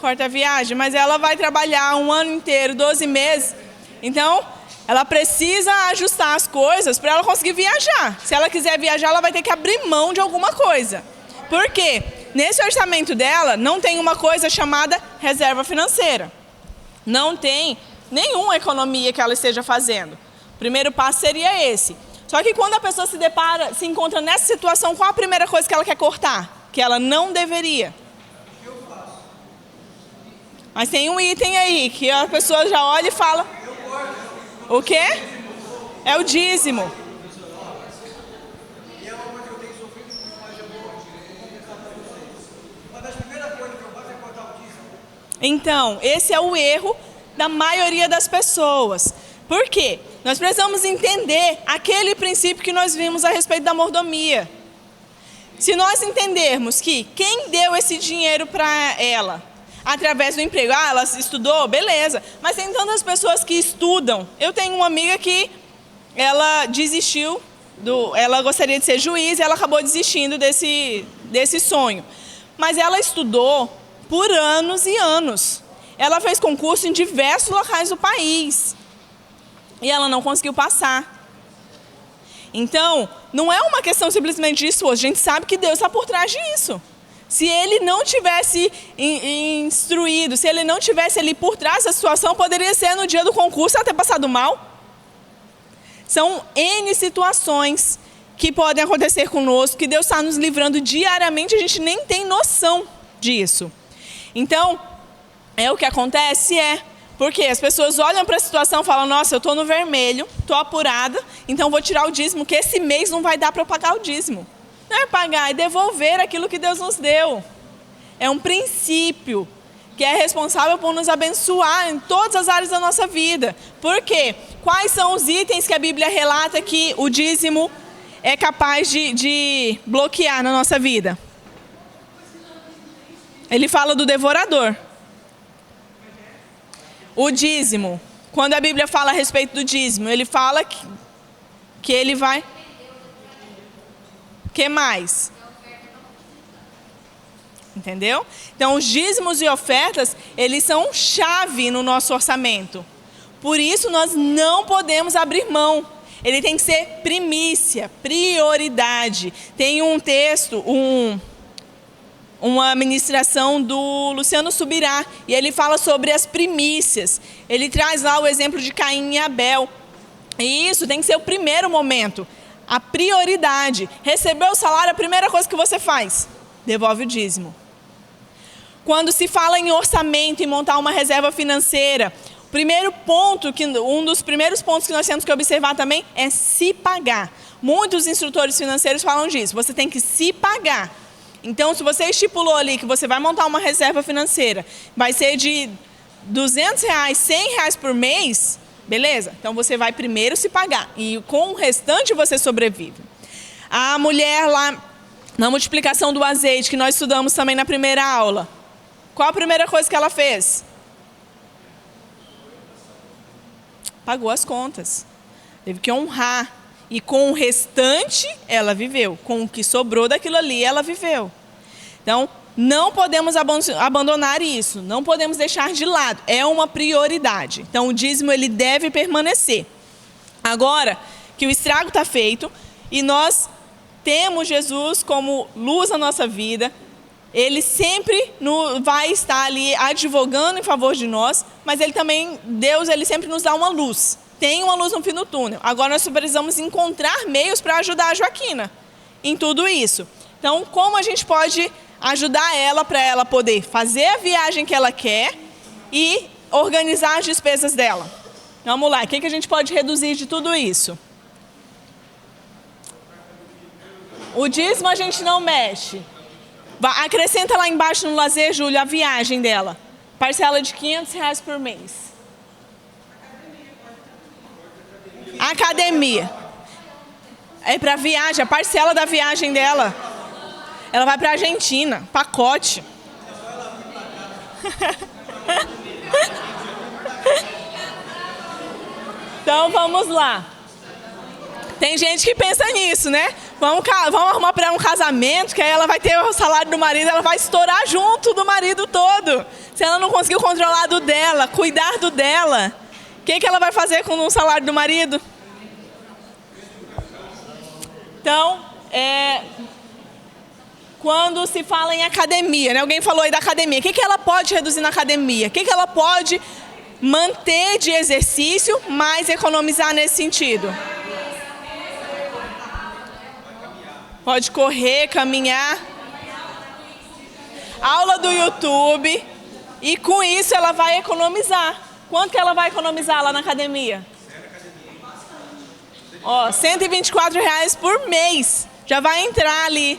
Corta a viagem, mas ela vai trabalhar um ano inteiro, 12 meses. Então, ela precisa ajustar as coisas para ela conseguir viajar. Se ela quiser viajar, ela vai ter que abrir mão de alguma coisa. Por quê? Nesse orçamento dela, não tem uma coisa chamada reserva financeira. Não tem nenhuma economia que ela esteja fazendo. O primeiro passo seria esse. Só que quando a pessoa se encontra nessa situação, qual a primeira coisa que ela quer cortar? Que ela não deveria. Mas tem um item aí que a pessoa já olha e fala... O quê? É o dízimo. Então, esse é o erro da maioria das pessoas. Por quê? Nós precisamos entender aquele princípio que nós vimos a respeito da mordomia. Se nós entendermos que quem deu esse dinheiro para ela... através do emprego. Ah, ela estudou, beleza. Mas tem tantas pessoas que estudam. Eu tenho uma amiga que ela desistiu, ela gostaria de ser juiz e ela acabou desistindo desse sonho. Mas ela estudou por anos e anos. Ela fez concurso em diversos locais do país. E ela não conseguiu passar. Então, não é uma questão simplesmente disso. A gente sabe que Deus está por trás disso. Se ele não tivesse instruído, se ele não tivesse ali por trás da situação, poderia ser no dia do concurso ela ter passado mal. São N situações que podem acontecer conosco, que Deus está nos livrando diariamente, a gente nem tem noção disso. Então, o que acontece porque as pessoas olham para a situação e falam, nossa, eu estou no vermelho, estou apurada, então vou tirar o dízimo, que esse mês não vai dar para eu pagar o dízimo. Não é pagar, é devolver aquilo que Deus nos deu. É um princípio que é responsável por nos abençoar em todas as áreas da nossa vida. Por quê? Quais são os itens que a Bíblia relata que o dízimo é capaz de bloquear na nossa vida? Ele fala do devorador. O dízimo. Quando a Bíblia fala a respeito do dízimo, ele fala que ele vai... O que mais? Entendeu? Então, os dízimos e ofertas, eles são chave no nosso orçamento. Por isso, nós não podemos abrir mão. Ele tem que ser primícia, prioridade. Tem um texto, uma ministração do Luciano Subirá, e ele fala sobre as primícias. Ele traz lá o exemplo de Caim e Abel. E isso tem que ser o primeiro momento, a prioridade. Recebeu o salário, a primeira coisa que você faz, devolve o dízimo. Quando se fala em orçamento e montar uma reserva financeira, um dos primeiros pontos que nós temos que observar também é se pagar. Muitos instrutores financeiros falam disso, você tem que se pagar. Então, se você estipulou ali que você vai montar uma reserva financeira, vai ser de R$200, R$100 por mês, beleza? Então, você vai primeiro se pagar e com o restante você sobrevive. A mulher lá, na multiplicação do azeite, que nós estudamos também na primeira aula, qual a primeira coisa que ela fez? Pagou as contas. Teve que honrar. E com o restante, ela viveu. Com o que sobrou daquilo ali, ela viveu. Então, não podemos abandonar isso. Não podemos deixar de lado. É uma prioridade. Então, o dízimo ele deve permanecer. Agora que o estrago está feito e nós temos Jesus como luz na nossa vida, ele sempre vai estar ali advogando em favor de nós, mas Deus sempre nos dá uma luz. Tem uma luz no fim do túnel. Agora nós precisamos encontrar meios para ajudar a Joaquina em tudo isso. Então, como a gente pode ajudar ela para ela poder fazer a viagem que ela quer e organizar as despesas dela? Vamos lá, o que a gente pode reduzir de tudo isso? O dízimo a gente não mexe. Acrescenta lá embaixo no lazer, Júlio, a viagem dela. Parcela de R$500 por mês. Academia. É para viagem, a parcela da viagem dela. Ela vai para a Argentina, pacote. Então vamos lá. Tem gente que pensa nisso, né? Vamos arrumar para ela um casamento, que aí ela vai ter o salário do marido, ela vai estourar junto do marido todo. Se ela não conseguiu controlar do dela, cuidar do dela, o que ela vai fazer com o salário do marido? Então, quando se fala em academia, né? Alguém falou aí da academia, o que ela pode reduzir na academia? O que ela pode manter de exercício, mas economizar nesse sentido? Pode correr, caminhar. Aula do YouTube. E com isso ela vai economizar. Quanto que ela vai economizar lá na academia? Ó, R$124 por mês. Já vai entrar ali.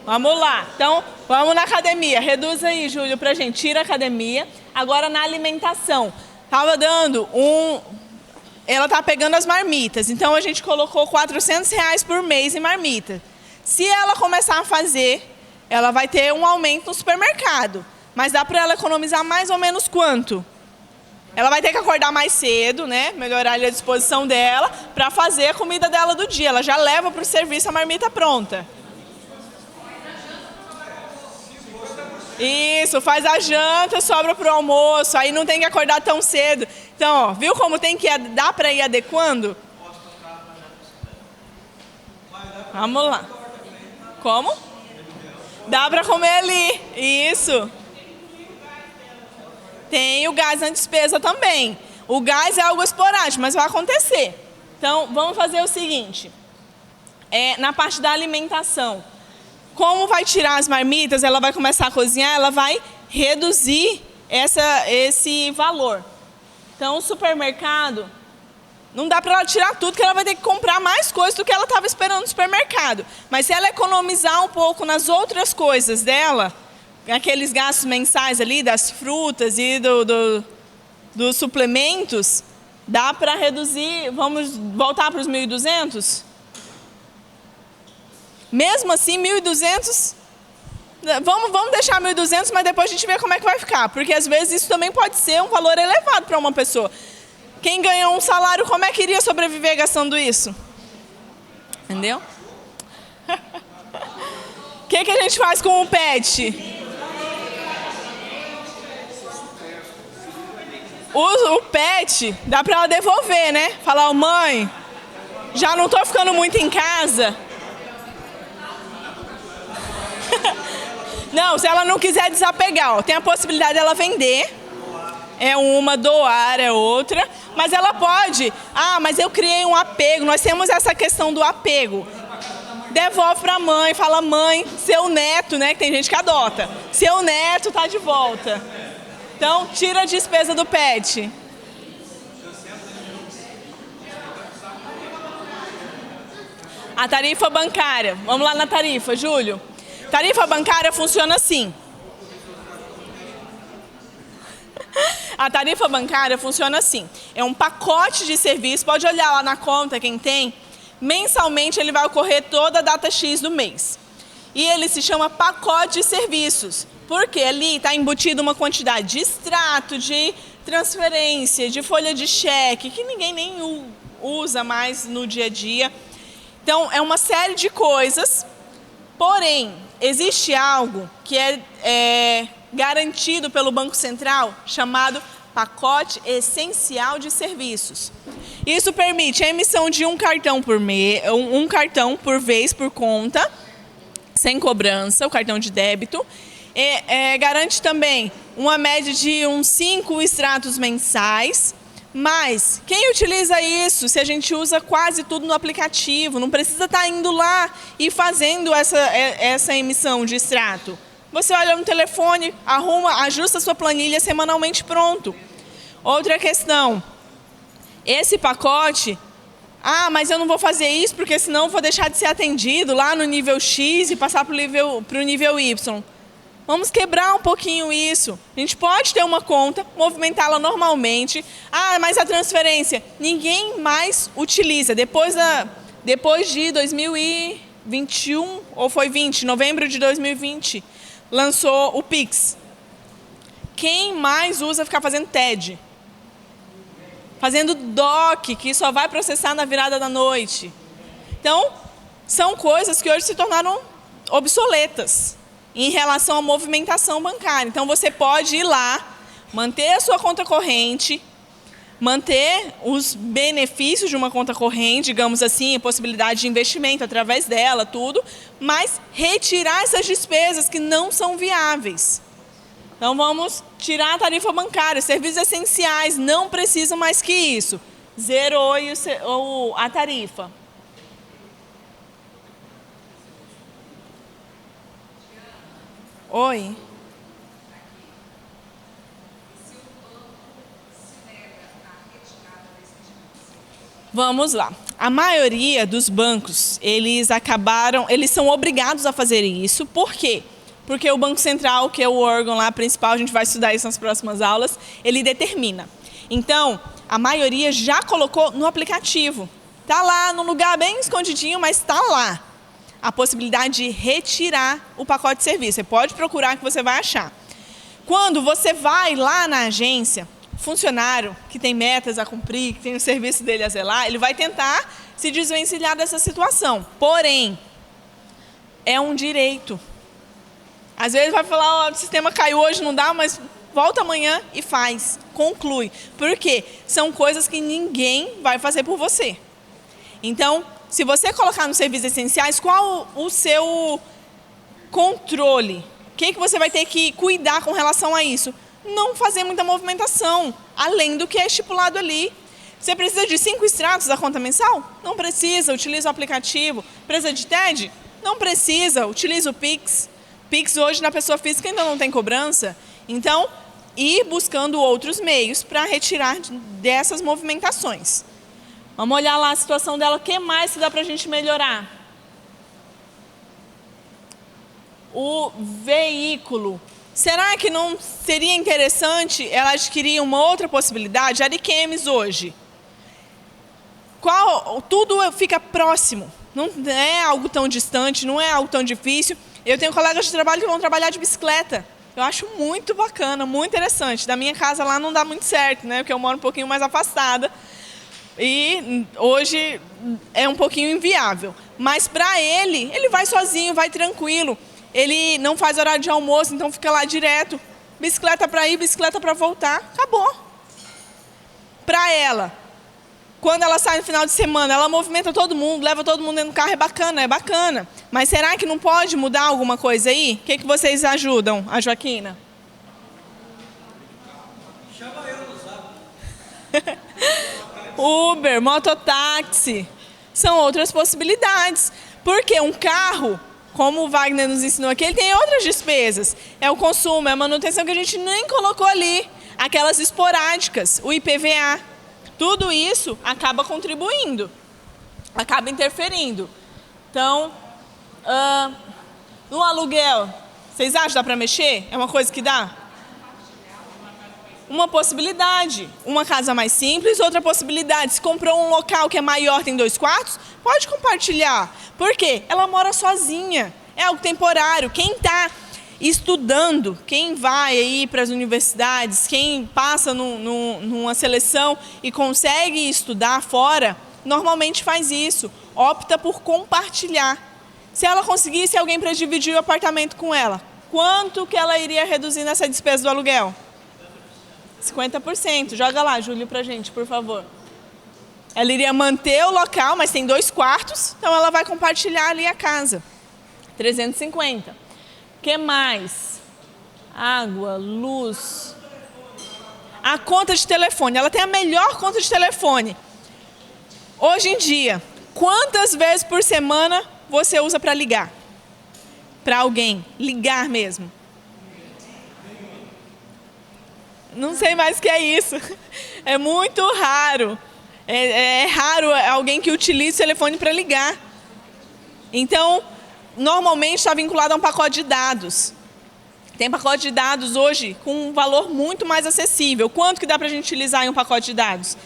Vamos lá. Então, vamos na academia. Reduz aí, Júlio, pra gente. Tira a academia. Agora na alimentação. Tava dando Ela tá pegando as marmitas. Então, a gente colocou R$400 por mês em marmita. Se ela começar a fazer, ela vai ter um aumento no supermercado. Mas dá para ela economizar mais ou menos quanto? Ela vai ter que acordar mais cedo, né? Melhorar ali a disposição dela para fazer a comida dela do dia. Ela já leva para o serviço a marmita pronta. Isso, faz a janta, sobra para o almoço. Aí não tem que acordar tão cedo. Então, ó, viu como dá para ir adequando? Vamos lá. Como? Dá para comer ali. Isso. Tem o gás na despesa também. O gás é algo esporádico, mas vai acontecer. Então, vamos fazer o seguinte. Na parte da alimentação. Como vai tirar as marmitas, ela vai começar a cozinhar, ela vai reduzir esse valor. Então, o supermercado, não dá para ela tirar tudo, que ela vai ter que comprar mais coisas do que ela estava esperando no supermercado. Mas se ela economizar um pouco nas outras coisas dela, aqueles gastos mensais ali, das frutas e dos suplementos, dá para reduzir, vamos voltar para os 1.200? Mesmo assim, 1.200 Vamos deixar 1.200, mas depois a gente vê como é que vai ficar. Porque às vezes isso também pode ser um valor elevado para uma pessoa. Quem ganhou um salário, como é que iria sobreviver gastando isso? Entendeu? O que a gente faz com o pet? O pet, dá para ela devolver, né? Falar, mãe, já não estou ficando muito em casa. Não, se ela não quiser desapegar, ó, tem a possibilidade dela vender. É uma, doar é outra. Mas ela pode, mas eu criei um apego, nós temos essa questão do apego. Devolve para a mãe, fala, mãe, seu neto, né? Que tem gente que adota. Seu neto tá de volta. Então, tira a despesa do pet. A tarifa bancária. Vamos lá na tarifa, Júlio. Tarifa bancária funciona assim. A tarifa bancária funciona assim. É um pacote de serviço. Pode olhar lá na conta, quem tem. Mensalmente ele vai ocorrer toda a data X do mês. E ele se chama pacote de serviços. Porque ali está embutido uma quantidade de extrato, de transferência, de folha de cheque, que ninguém nem usa mais no dia a dia. Então, é uma série de coisas. Porém, existe algo que é garantido pelo Banco Central, chamado pacote essencial de serviços. Isso permite a emissão de um cartão um cartão por vez por conta, sem cobrança, o cartão de débito. Garante também uma média de uns 5 extratos mensais, mas quem utiliza isso se a gente usa quase tudo no aplicativo? Não precisa estar indo lá e fazendo essa emissão de extrato. Você olha no telefone, ajusta a sua planilha semanalmente, pronto. Outra questão, esse pacote, mas eu não vou fazer isso porque senão eu vou deixar de ser atendido lá no nível X e passar para o nível Y. Vamos quebrar um pouquinho isso. A gente pode ter uma conta, movimentá-la normalmente. Mas a transferência, ninguém mais utiliza. Depois de 2021, ou foi 20, novembro de 2020, lançou o Pix. Quem mais usa ficar fazendo TED? Fazendo DOC, que só vai processar na virada da noite. Então, são coisas que hoje se tornaram obsoletas em relação à movimentação bancária. Então, você pode ir lá, manter a sua conta corrente, manter os benefícios de uma conta corrente, digamos assim, a possibilidade de investimento através dela, tudo, mas retirar essas despesas que não são viáveis. Então, vamos tirar a tarifa bancária. Serviços essenciais não precisam mais que isso. Zerou a tarifa. Oi. Vamos lá. A maioria dos bancos, eles são obrigados a fazer isso. Por quê? Porque o Banco Central, que é o órgão lá principal, a gente vai estudar isso nas próximas aulas, ele determina. Então, a maioria já colocou no aplicativo. Está lá, num lugar bem escondidinho, mas está lá. A possibilidade de retirar o pacote de serviço. Você pode procurar que você vai achar. Quando você vai lá na agência, funcionário que tem metas a cumprir, que tem o serviço dele a zelar, ele vai tentar se desvencilhar dessa situação. Porém, é um direito. Às vezes vai falar, o sistema caiu hoje, não dá, mas volta amanhã e faz, conclui. Por quê? São coisas que ninguém vai fazer por você. Então, se você colocar nos serviços essenciais, qual o seu controle? O que você vai ter que cuidar com relação a isso? Não fazer muita movimentação, além do que é estipulado ali. Você precisa de 5 extratos da conta mensal? Não precisa, utiliza o aplicativo. Precisa de TED? Não precisa, utiliza o Pix. Pix hoje na pessoa física ainda não tem cobrança. Então, ir buscando outros meios para retirar dessas movimentações. Vamos olhar lá a situação dela, o que mais que dá para a gente melhorar? O veículo. Será que não seria interessante ela adquirir uma outra possibilidade? Ariquemes hoje. Tudo fica próximo. Não é algo tão distante, não é algo tão difícil. Eu tenho colegas de trabalho que vão trabalhar de bicicleta. Eu acho muito bacana, muito interessante. Da minha casa lá não dá muito certo, né? Porque eu moro um pouquinho mais afastada. E hoje é um pouquinho inviável. Mas para ele vai sozinho, vai tranquilo. Ele não faz horário de almoço, então fica lá direto. Bicicleta para ir, bicicleta para voltar. Acabou. Para ela, quando ela sai no final de semana, ela movimenta todo mundo, leva todo mundo dentro do carro, é bacana, é bacana. Mas será que não pode mudar alguma coisa aí? O que vocês ajudam, a Joaquina? Chama eu no zap. Uber, mototáxi, são outras possibilidades. Porque um carro, como o Wagner nos ensinou aqui, ele tem outras despesas. É o consumo, é a manutenção que a gente nem colocou ali. Aquelas esporádicas, o IPVA. Tudo isso acaba contribuindo, acaba interferindo. Então, no aluguel, vocês acham que dá para mexer? É uma coisa que dá? Uma possibilidade. Uma casa mais simples, outra possibilidade. Se comprou um local que é maior, tem 2 quartos, pode compartilhar. Por quê? Ela mora sozinha. É algo temporário. Quem está estudando, quem vai aí para as universidades, quem passa numa seleção e consegue estudar fora, normalmente faz isso. Opta por compartilhar. Se ela conseguisse alguém para dividir o apartamento com ela, quanto que ela iria reduzir nessa despesa do aluguel? 50%. Joga lá, Júlio, pra gente, por favor. Ela iria manter o local, mas tem 2 quartos, então ela vai compartilhar ali a casa. 350. O que mais? Água, luz. A conta de telefone. Ela tem a melhor conta de telefone. Hoje em dia, quantas vezes por semana você usa para ligar? Para alguém. Ligar mesmo. Não sei mais o que é isso. É muito raro. É raro alguém que utilize o telefone para ligar. Então, normalmente está vinculado a um pacote de dados. Tem pacote de dados hoje com um valor muito mais acessível. Quanto que dá para a gente utilizar em um pacote de dados?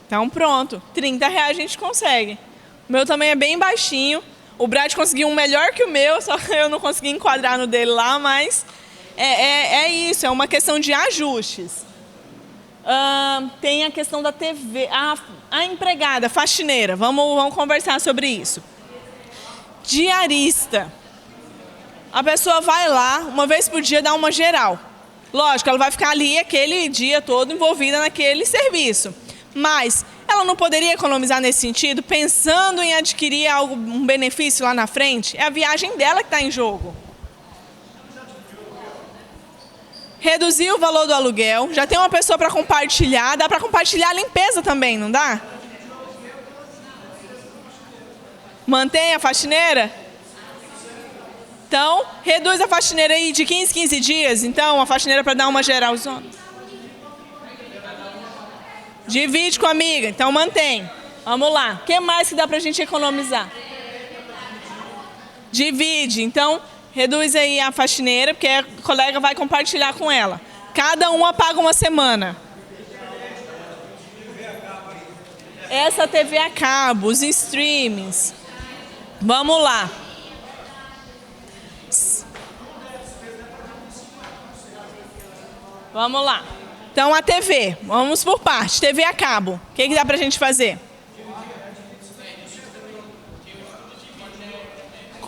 Então pronto, R$30 a gente consegue. O meu também é bem baixinho. O Brad conseguiu um melhor que o meu, só que eu não consegui enquadrar no dele lá, mas é isso, é uma questão de ajustes. Tem a questão da TV, a empregada, faxineira, vamos conversar sobre isso. Diarista. A pessoa vai lá, uma vez por dia, dá uma geral. Lógico, ela vai ficar ali aquele dia todo envolvida naquele serviço. Mas ela não poderia economizar nesse sentido, pensando em adquirir um benefício lá na frente? É a viagem dela que está em jogo. Reduzir o valor do aluguel, já tem uma pessoa para compartilhar, dá para compartilhar a limpeza também, não dá? Mantém a faxineira? Então, reduz a faxineira aí de 15 dias, então, a faxineira para dar uma geralzona. Divide com a amiga, então mantém. Vamos lá. O que mais que dá pra gente economizar? Divide, então reduz aí a faxineira, porque a colega vai compartilhar com ela. Cada uma paga uma semana. Essa TV a cabo, os streamings. Vamos lá. Vamos lá. Então, a TV, vamos por parte. TV a cabo, o que dá pra gente fazer?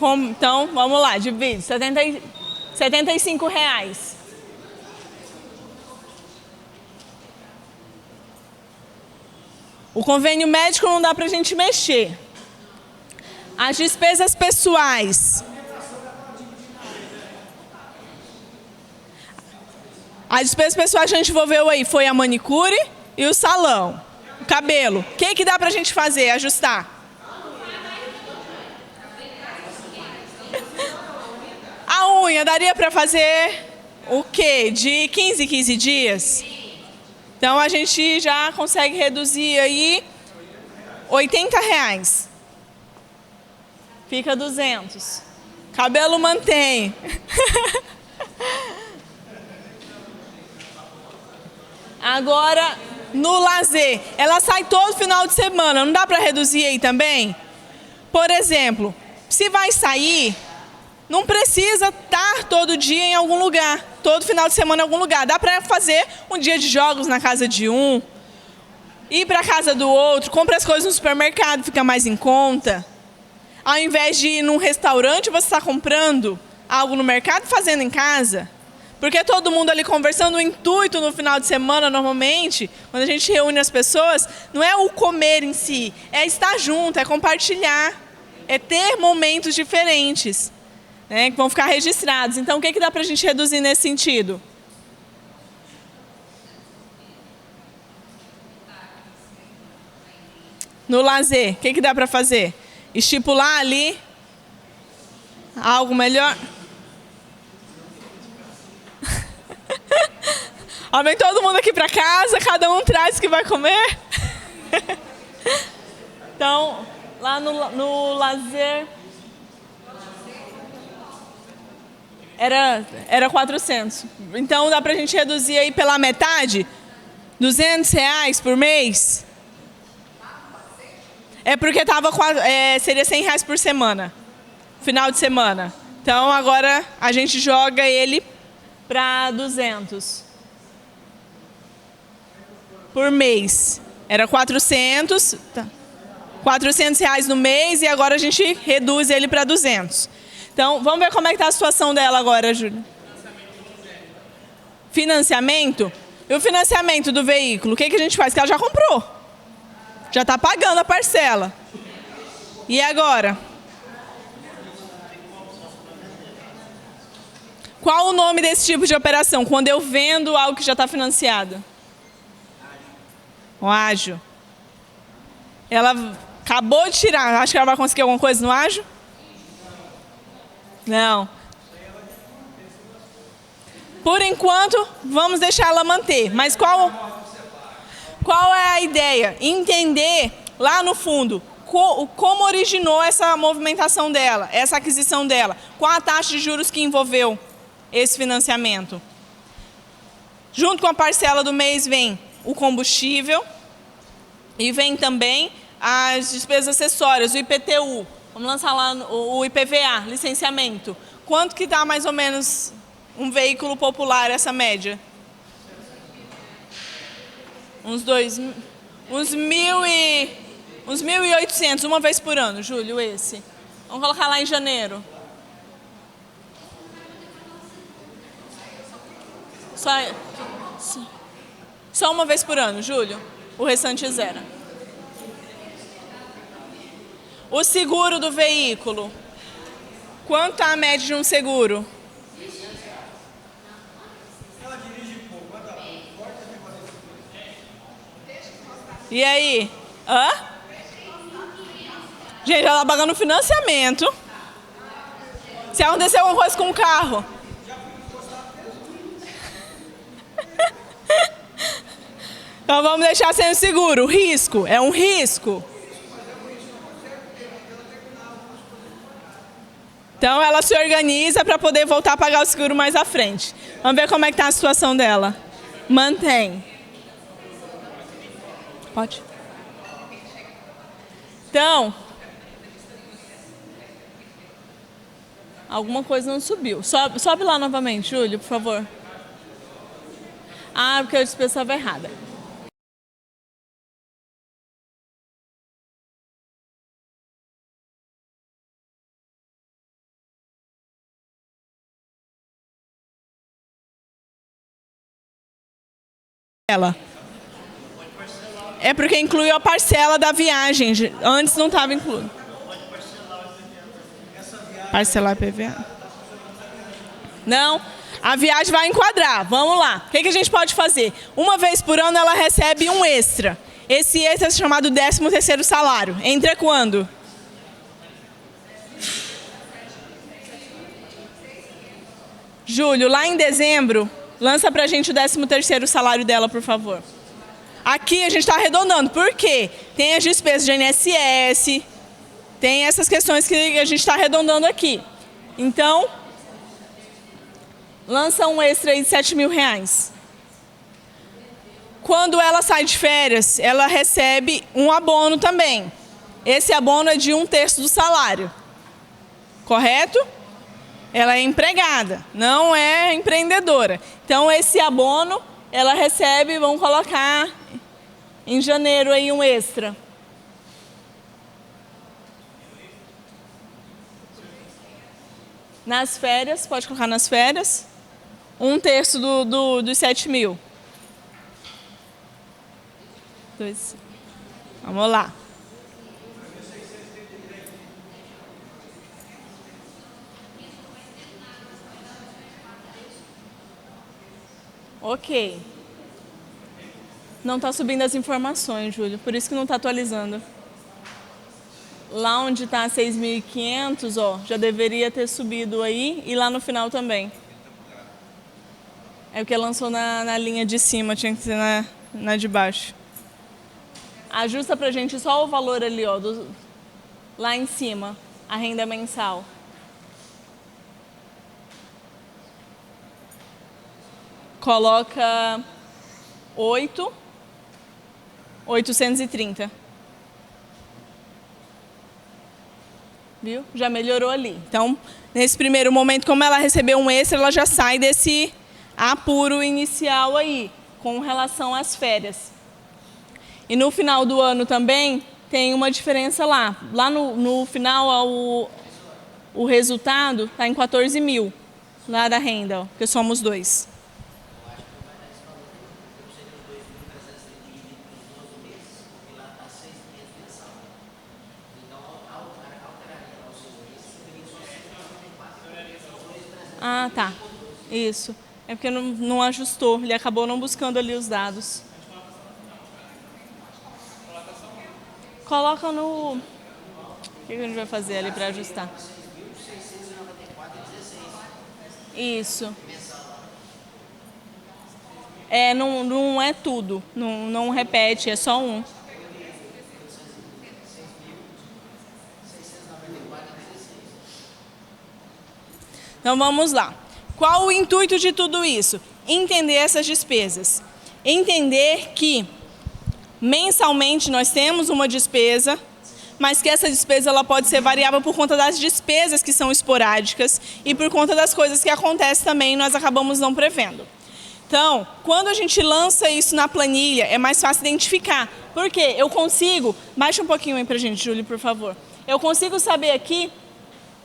Então, vamos lá, divide. R$75. O convênio médico não dá pra gente mexer. As despesas pessoais. As despesas pessoais que a gente envolveu aí foi a manicure e o salão, o cabelo. O que dá pra gente fazer, ajustar? A unha, daria pra fazer o quê? De 15 dias? Então a gente já consegue reduzir aí R$80. Fica 200. Cabelo mantém. Agora, No lazer, ela sai todo final de semana, não dá para reduzir aí também? Por exemplo, se vai sair, não precisa estar todo dia em algum lugar, todo final de semana em algum lugar. Dá para fazer um dia de jogos na casa de um, ir para a casa do outro, compra as coisas no supermercado, fica mais em conta. Ao invés de ir num restaurante, você está comprando algo no mercado e fazendo em casa. Porque todo mundo ali conversando, o intuito no final de semana, normalmente, quando a gente reúne as pessoas, não é o comer em si, é estar junto, é compartilhar, é ter momentos diferentes, né, que vão ficar registrados. Então, o que dá para a gente reduzir nesse sentido? No lazer, o que dá para fazer? Estipular ali algo melhor? Ó, vem todo mundo aqui para casa, cada um traz o que vai comer. Então, lá no lazer, era 400. Então, dá para a gente reduzir aí pela metade? R$ 200 por mês? É porque seria R$ 100 por semana, final de semana. Então, agora a gente joga ele para 200 por mês. Era 400, tá. R$ 400 no mês e agora a gente reduz ele para 200. Então, vamos ver como é que está a situação dela agora, Júlia. Financiamento? E o financiamento do veículo? O que a gente faz? Que ela já comprou. Já está pagando a parcela. E agora? Qual o nome desse tipo de operação? Quando eu vendo algo que já está financiado? O ágio. Ela acabou de tirar. Acho que ela vai conseguir alguma coisa no ágio? Não. Por enquanto, vamos deixar ela manter. Mas qual é a ideia? Entender lá no fundo como originou essa movimentação dela, essa aquisição dela. Qual a taxa de juros que envolveu esse financiamento? Junto com a parcela do mês vem o combustível e vem também as despesas acessórias, o IPTU. Vamos lançar lá o IPVA, licenciamento. Quanto que dá mais ou menos um veículo popular, essa média? Uns 1.800, uma vez por ano, Júlio, esse. Vamos colocar lá em janeiro. Só uma vez por ano, Júlio. O restante zero. O seguro do veículo. Quanto está a média de um seguro? E aí? Hã? Gente, ela está pagando financiamento. Se acontecer alguma coisa com o carro. Então vamos deixar sem o seguro. Risco. É um risco. Então ela se organiza para poder voltar a pagar o seguro mais à frente. Vamos ver como é que está a situação dela. Mantém. Pode. Então, alguma coisa não subiu. Sobe lá novamente, Júlio, por favor. Ah, porque eu disse a pessoa errada. Ela. É porque incluiu a parcela da viagem. Antes não estava incluído. Parcelar IPVA. Não, a viagem vai enquadrar. Vamos lá. O que a gente pode fazer? Uma vez por ano ela recebe um extra. Esse extra é chamado 13º salário. Entra quando? Júlio, lá em dezembro, lança pra gente o 13º salário dela, por favor. Aqui a gente está arredondando. Por quê? Tem as despesas de INSS, tem essas questões que a gente está arredondando aqui. Então, lança um extra aí de R$ 7.000. quando ela sai de férias, ela recebe um abono também. Esse abono é de 1/3 do salário. Correto? Ela é empregada, não é empreendedora. Então, esse abono, ela recebe, vamos colocar em janeiro aí um extra. Nas férias, pode colocar nas férias, 1/3 dos 7 mil. Vamos lá. Ok. Não está subindo as informações, Júlio, por isso que não está atualizando. Lá onde está 6.500, ó, já deveria ter subido aí e lá no final também. É o que lançou na linha de cima, tinha que ser na de baixo. Ajusta pra gente só o valor ali, ó, lá em cima, a renda mensal. Coloca 8.830. Viu? Já melhorou ali. Então, nesse primeiro momento, como ela recebeu um extra, ela já sai desse apuro inicial aí, com relação às férias. E no final do ano também tem uma diferença lá. Lá no final, o resultado está em 14 mil, lá da renda, ó, porque somos 2. Ah, tá. Isso. É porque não ajustou, ele acabou não buscando ali os dados. Coloca no... O que a gente vai fazer ali para ajustar? Isso. É, não é tudo, não repete, é só um. Então vamos lá. Qual o intuito de tudo isso? Entender essas despesas. Entender que mensalmente nós temos uma despesa, mas que essa despesa ela pode ser variável por conta das despesas que são esporádicas e por conta das coisas que acontecem também nós acabamos não prevendo. Então, quando a gente lança isso na planilha, é mais fácil identificar. Por quê? Eu consigo... Baixa um pouquinho aí pra gente, Júlio, por favor. Eu consigo saber aqui...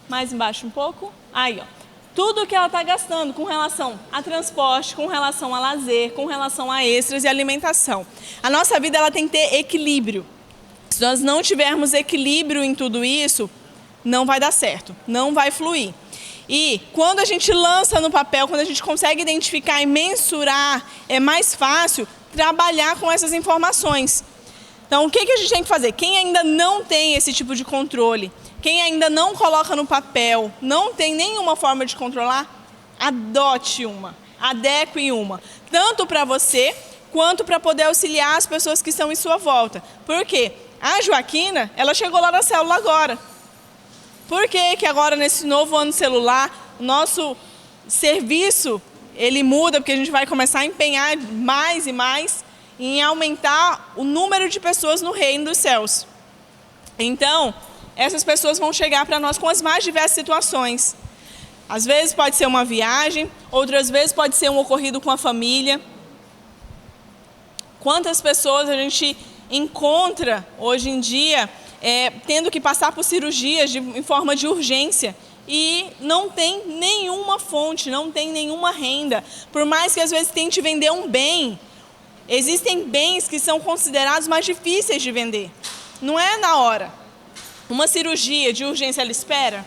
Mais embaixo um pouco. Aí, ó. Tudo que ela está gastando com relação a transporte, com relação a lazer, com relação a extras e alimentação. A nossa vida ela tem que ter equilíbrio. Se nós não tivermos equilíbrio em tudo isso, não vai dar certo, não vai fluir. E quando a gente lança no papel, quando a gente consegue identificar e mensurar, é mais fácil trabalhar com essas informações. Então, o que a gente tem que fazer? Quem ainda não tem esse tipo de controle, quem ainda não coloca no papel, não tem nenhuma forma de controlar, adote uma, adeque uma. Tanto para você, quanto para poder auxiliar as pessoas que estão em sua volta. Por quê? A Joaquina, ela chegou lá na célula agora. Por que agora, nesse novo ano celular, o nosso serviço, ele muda, porque a gente vai começar a empenhar mais e mais em aumentar o número de pessoas no reino dos céus. Então, essas pessoas vão chegar para nós com as mais diversas situações. Às vezes pode ser uma viagem, outras vezes pode ser um ocorrido com a família. Quantas pessoas a gente encontra hoje em dia tendo que passar por cirurgias em forma de urgência e não tem nenhuma fonte, não tem nenhuma renda. Por mais que às vezes tente vender um bem, existem bens que são considerados mais difíceis de vender. Não é na hora. Uma cirurgia de urgência, ela espera?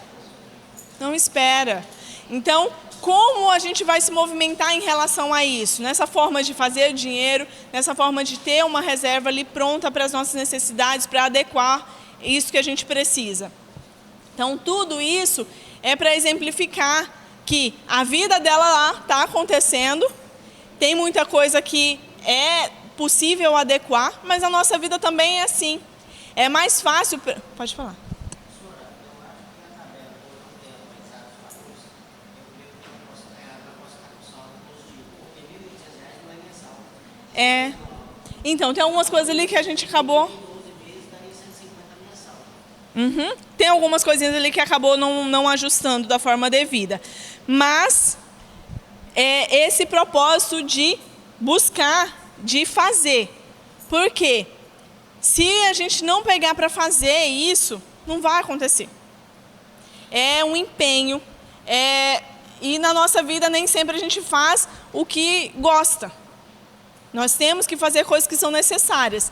Não espera. Então, como a gente vai se movimentar em relação a isso? Nessa forma de fazer dinheiro, nessa forma de ter uma reserva ali pronta para as nossas necessidades, para adequar isso que a gente precisa. Então, tudo isso é para exemplificar que a vida dela lá está acontecendo, tem muita coisa que é possível adequar, mas a nossa vida também é assim. É mais fácil... Pode falar. Então, tem algumas coisas ali que a gente acabou... Tem algumas coisinhas ali que acabou não ajustando da forma devida. Mas é esse propósito de buscar, de fazer. Por quê? Se a gente não pegar para fazer isso, não vai acontecer. É um empenho, e na nossa vida nem sempre a gente faz o que gosta. Nós temos que fazer coisas que são necessárias.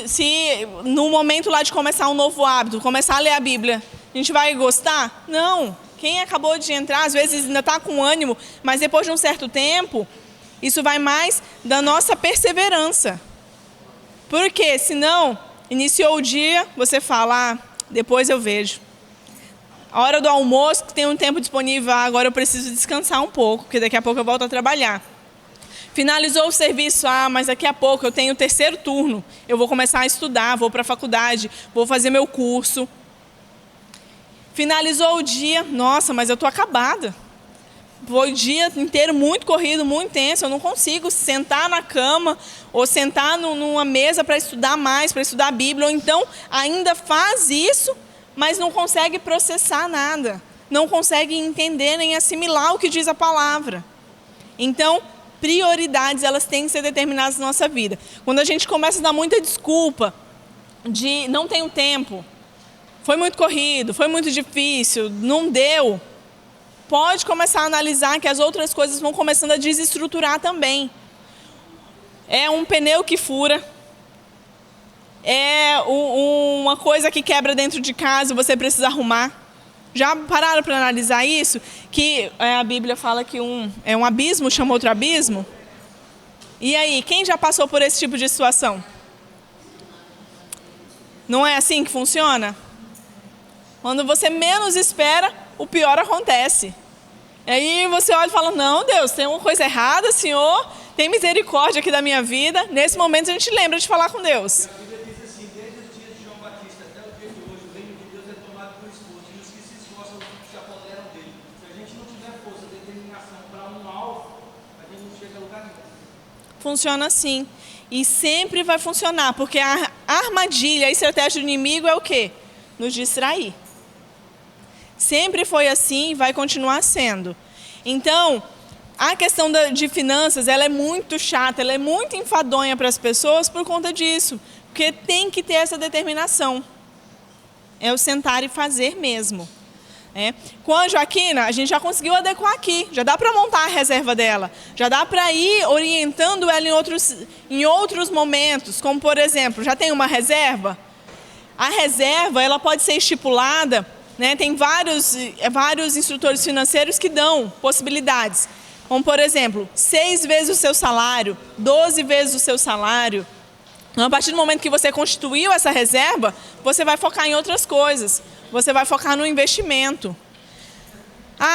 Se no momento lá de começar um novo hábito, começar a ler a Bíblia, a gente vai gostar? Não. Quem acabou de entrar, às vezes ainda está com ânimo, mas depois de um certo tempo, isso vai mais da nossa perseverança. Porque senão, iniciou o dia, você fala, depois eu vejo. A hora do almoço, que tem um tempo disponível, agora eu preciso descansar um pouco, porque daqui a pouco eu volto a trabalhar. Finalizou o serviço, mas daqui a pouco eu tenho o 3º turno, eu vou começar a estudar, vou para a faculdade, vou fazer meu curso. Finalizou o dia, nossa, mas eu estou acabada. Foi o dia inteiro muito corrido, muito intenso, eu não consigo sentar na cama ou sentar numa mesa para estudar mais, para estudar a Bíblia, ou então ainda faz isso, mas não consegue processar nada, não consegue entender nem assimilar o que diz a palavra. Então, prioridades, elas têm que ser determinadas na nossa vida. Quando a gente começa a dar muita desculpa de não tenho tempo, foi muito corrido, foi muito difícil, não deu, pode começar a analisar que as outras coisas vão começando a desestruturar também. É um pneu que fura, é uma coisa que quebra dentro de casa, você precisa arrumar. Já pararam para analisar isso? Que a Bíblia fala que um abismo chama outro abismo? E aí, quem já passou por esse tipo de situação? Não é assim que funciona? Quando você menos espera, o pior acontece. E aí você olha e fala, não, Deus, tem uma coisa errada, Senhor, tem misericórdia aqui da minha vida. Nesse momento a gente lembra de falar com Deus. Funciona assim. E sempre vai funcionar, porque a armadilha, a estratégia do inimigo é o quê? Nos distrair. Sempre foi assim e vai continuar sendo. Então, a questão de finanças, ela é muito chata, ela é muito enfadonha para as pessoas por conta disso. Porque tem que ter essa determinação. É o sentar e fazer mesmo. Com a Joaquina, a gente já conseguiu adequar aqui, já dá para montar a reserva dela, já dá para ir orientando ela em outros momentos, como por exemplo, já tem uma reserva? A reserva, ela pode ser estipulada, tem vários instrutores financeiros que dão possibilidades, como por exemplo, 6 vezes o seu salário, 12 vezes o seu salário. Então, a partir do momento que você constituiu essa reserva, você vai focar em outras coisas. Você vai focar no investimento.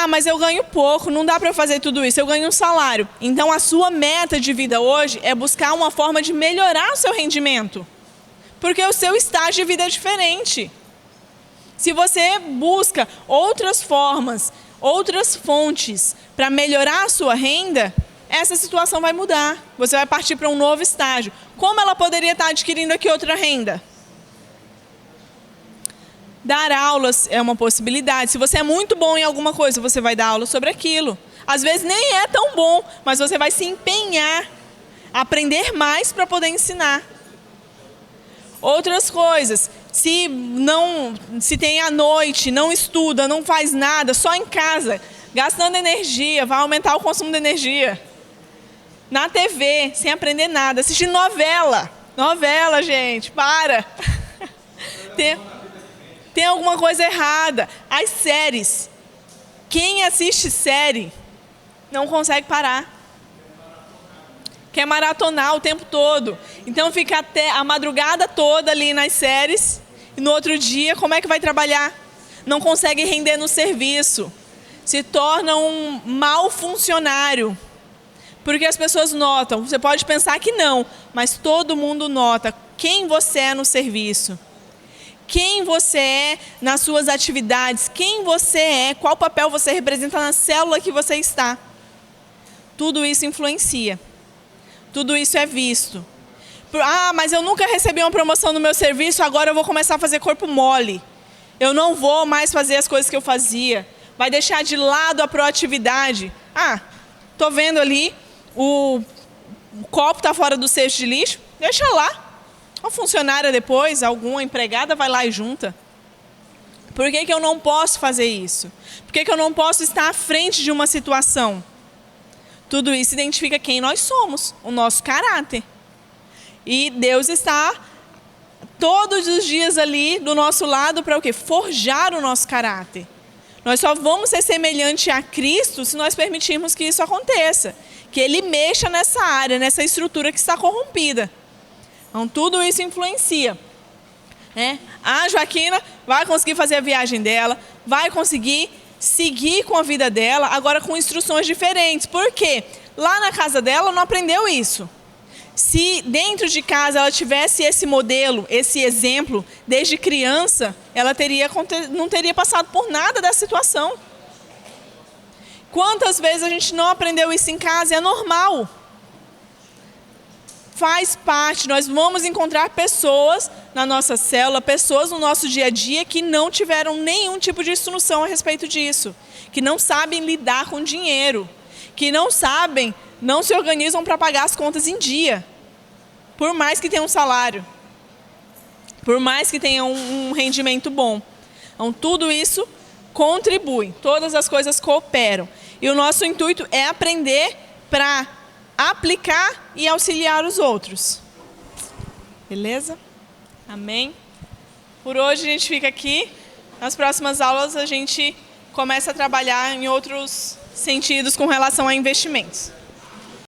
Mas eu ganho pouco, não dá para fazer tudo isso, eu ganho um salário. Então, a sua meta de vida hoje é buscar uma forma de melhorar o seu rendimento. Porque o seu estágio de vida é diferente. Se você busca outras formas, outras fontes para melhorar a sua renda, essa situação vai mudar. Você vai partir para um novo estágio. Como ela poderia estar adquirindo aqui outra renda? Dar aulas é uma possibilidade. Se você é muito bom em alguma coisa, você vai dar aula sobre aquilo. Às vezes nem é tão bom, mas você vai se empenhar a aprender mais para poder ensinar. Outras coisas, se tem à noite, não estuda, não faz nada, só em casa, gastando energia, vai aumentar o consumo de energia. Na TV, sem aprender nada, assistindo novela. Novela, gente, para. Tem alguma coisa errada. As séries. Quem assiste série não consegue parar. Quer maratonar o tempo todo. Então fica até a madrugada toda ali nas séries. E no outro dia, como é que vai trabalhar? Não consegue render no serviço. Se torna um mau funcionário. Porque as pessoas notam. Você pode pensar que não, mas todo mundo nota quem você é no serviço. Quem você é nas suas atividades, quem você é, qual papel você representa na célula que você está. Tudo isso influencia. Tudo isso é visto. Mas eu nunca recebi uma promoção no meu serviço, agora eu vou começar a fazer corpo mole. Eu não vou mais fazer as coisas que eu fazia. Vai deixar de lado a proatividade. Tô vendo ali, o copo está fora do cesto de lixo, deixa lá. Uma funcionária depois, alguma empregada vai lá e junta. Por que eu não posso fazer isso? Por que eu não posso estar à frente de uma situação? Tudo isso identifica quem nós somos, o nosso caráter. E Deus está todos os dias ali do nosso lado para o quê? Forjar o nosso caráter. Nós só vamos ser semelhante a Cristo se nós permitirmos que isso aconteça. Que Ele mexa nessa área, nessa estrutura que está corrompida. Então, tudo isso influencia. A Joaquina vai conseguir fazer a viagem dela, vai conseguir seguir com a vida dela, agora com instruções diferentes. Por quê? Lá na casa dela não aprendeu isso. Se dentro de casa ela tivesse esse modelo, esse exemplo, desde criança, ela não teria passado por nada dessa situação. Quantas vezes a gente não aprendeu isso em casa? É normal. Faz parte, nós vamos encontrar pessoas na nossa célula, pessoas no nosso dia a dia que não tiveram nenhum tipo de instrução a respeito disso, que não sabem lidar com dinheiro, que não se organizam para pagar as contas em dia, por mais que tenham um salário, por mais que tenham um rendimento bom. Então, tudo isso contribui, todas as coisas cooperam. E o nosso intuito é aprender para aplicar e auxiliar os outros. Beleza? Amém? Por hoje a gente fica aqui. Nas próximas aulas a gente começa a trabalhar em outros sentidos com relação a investimentos.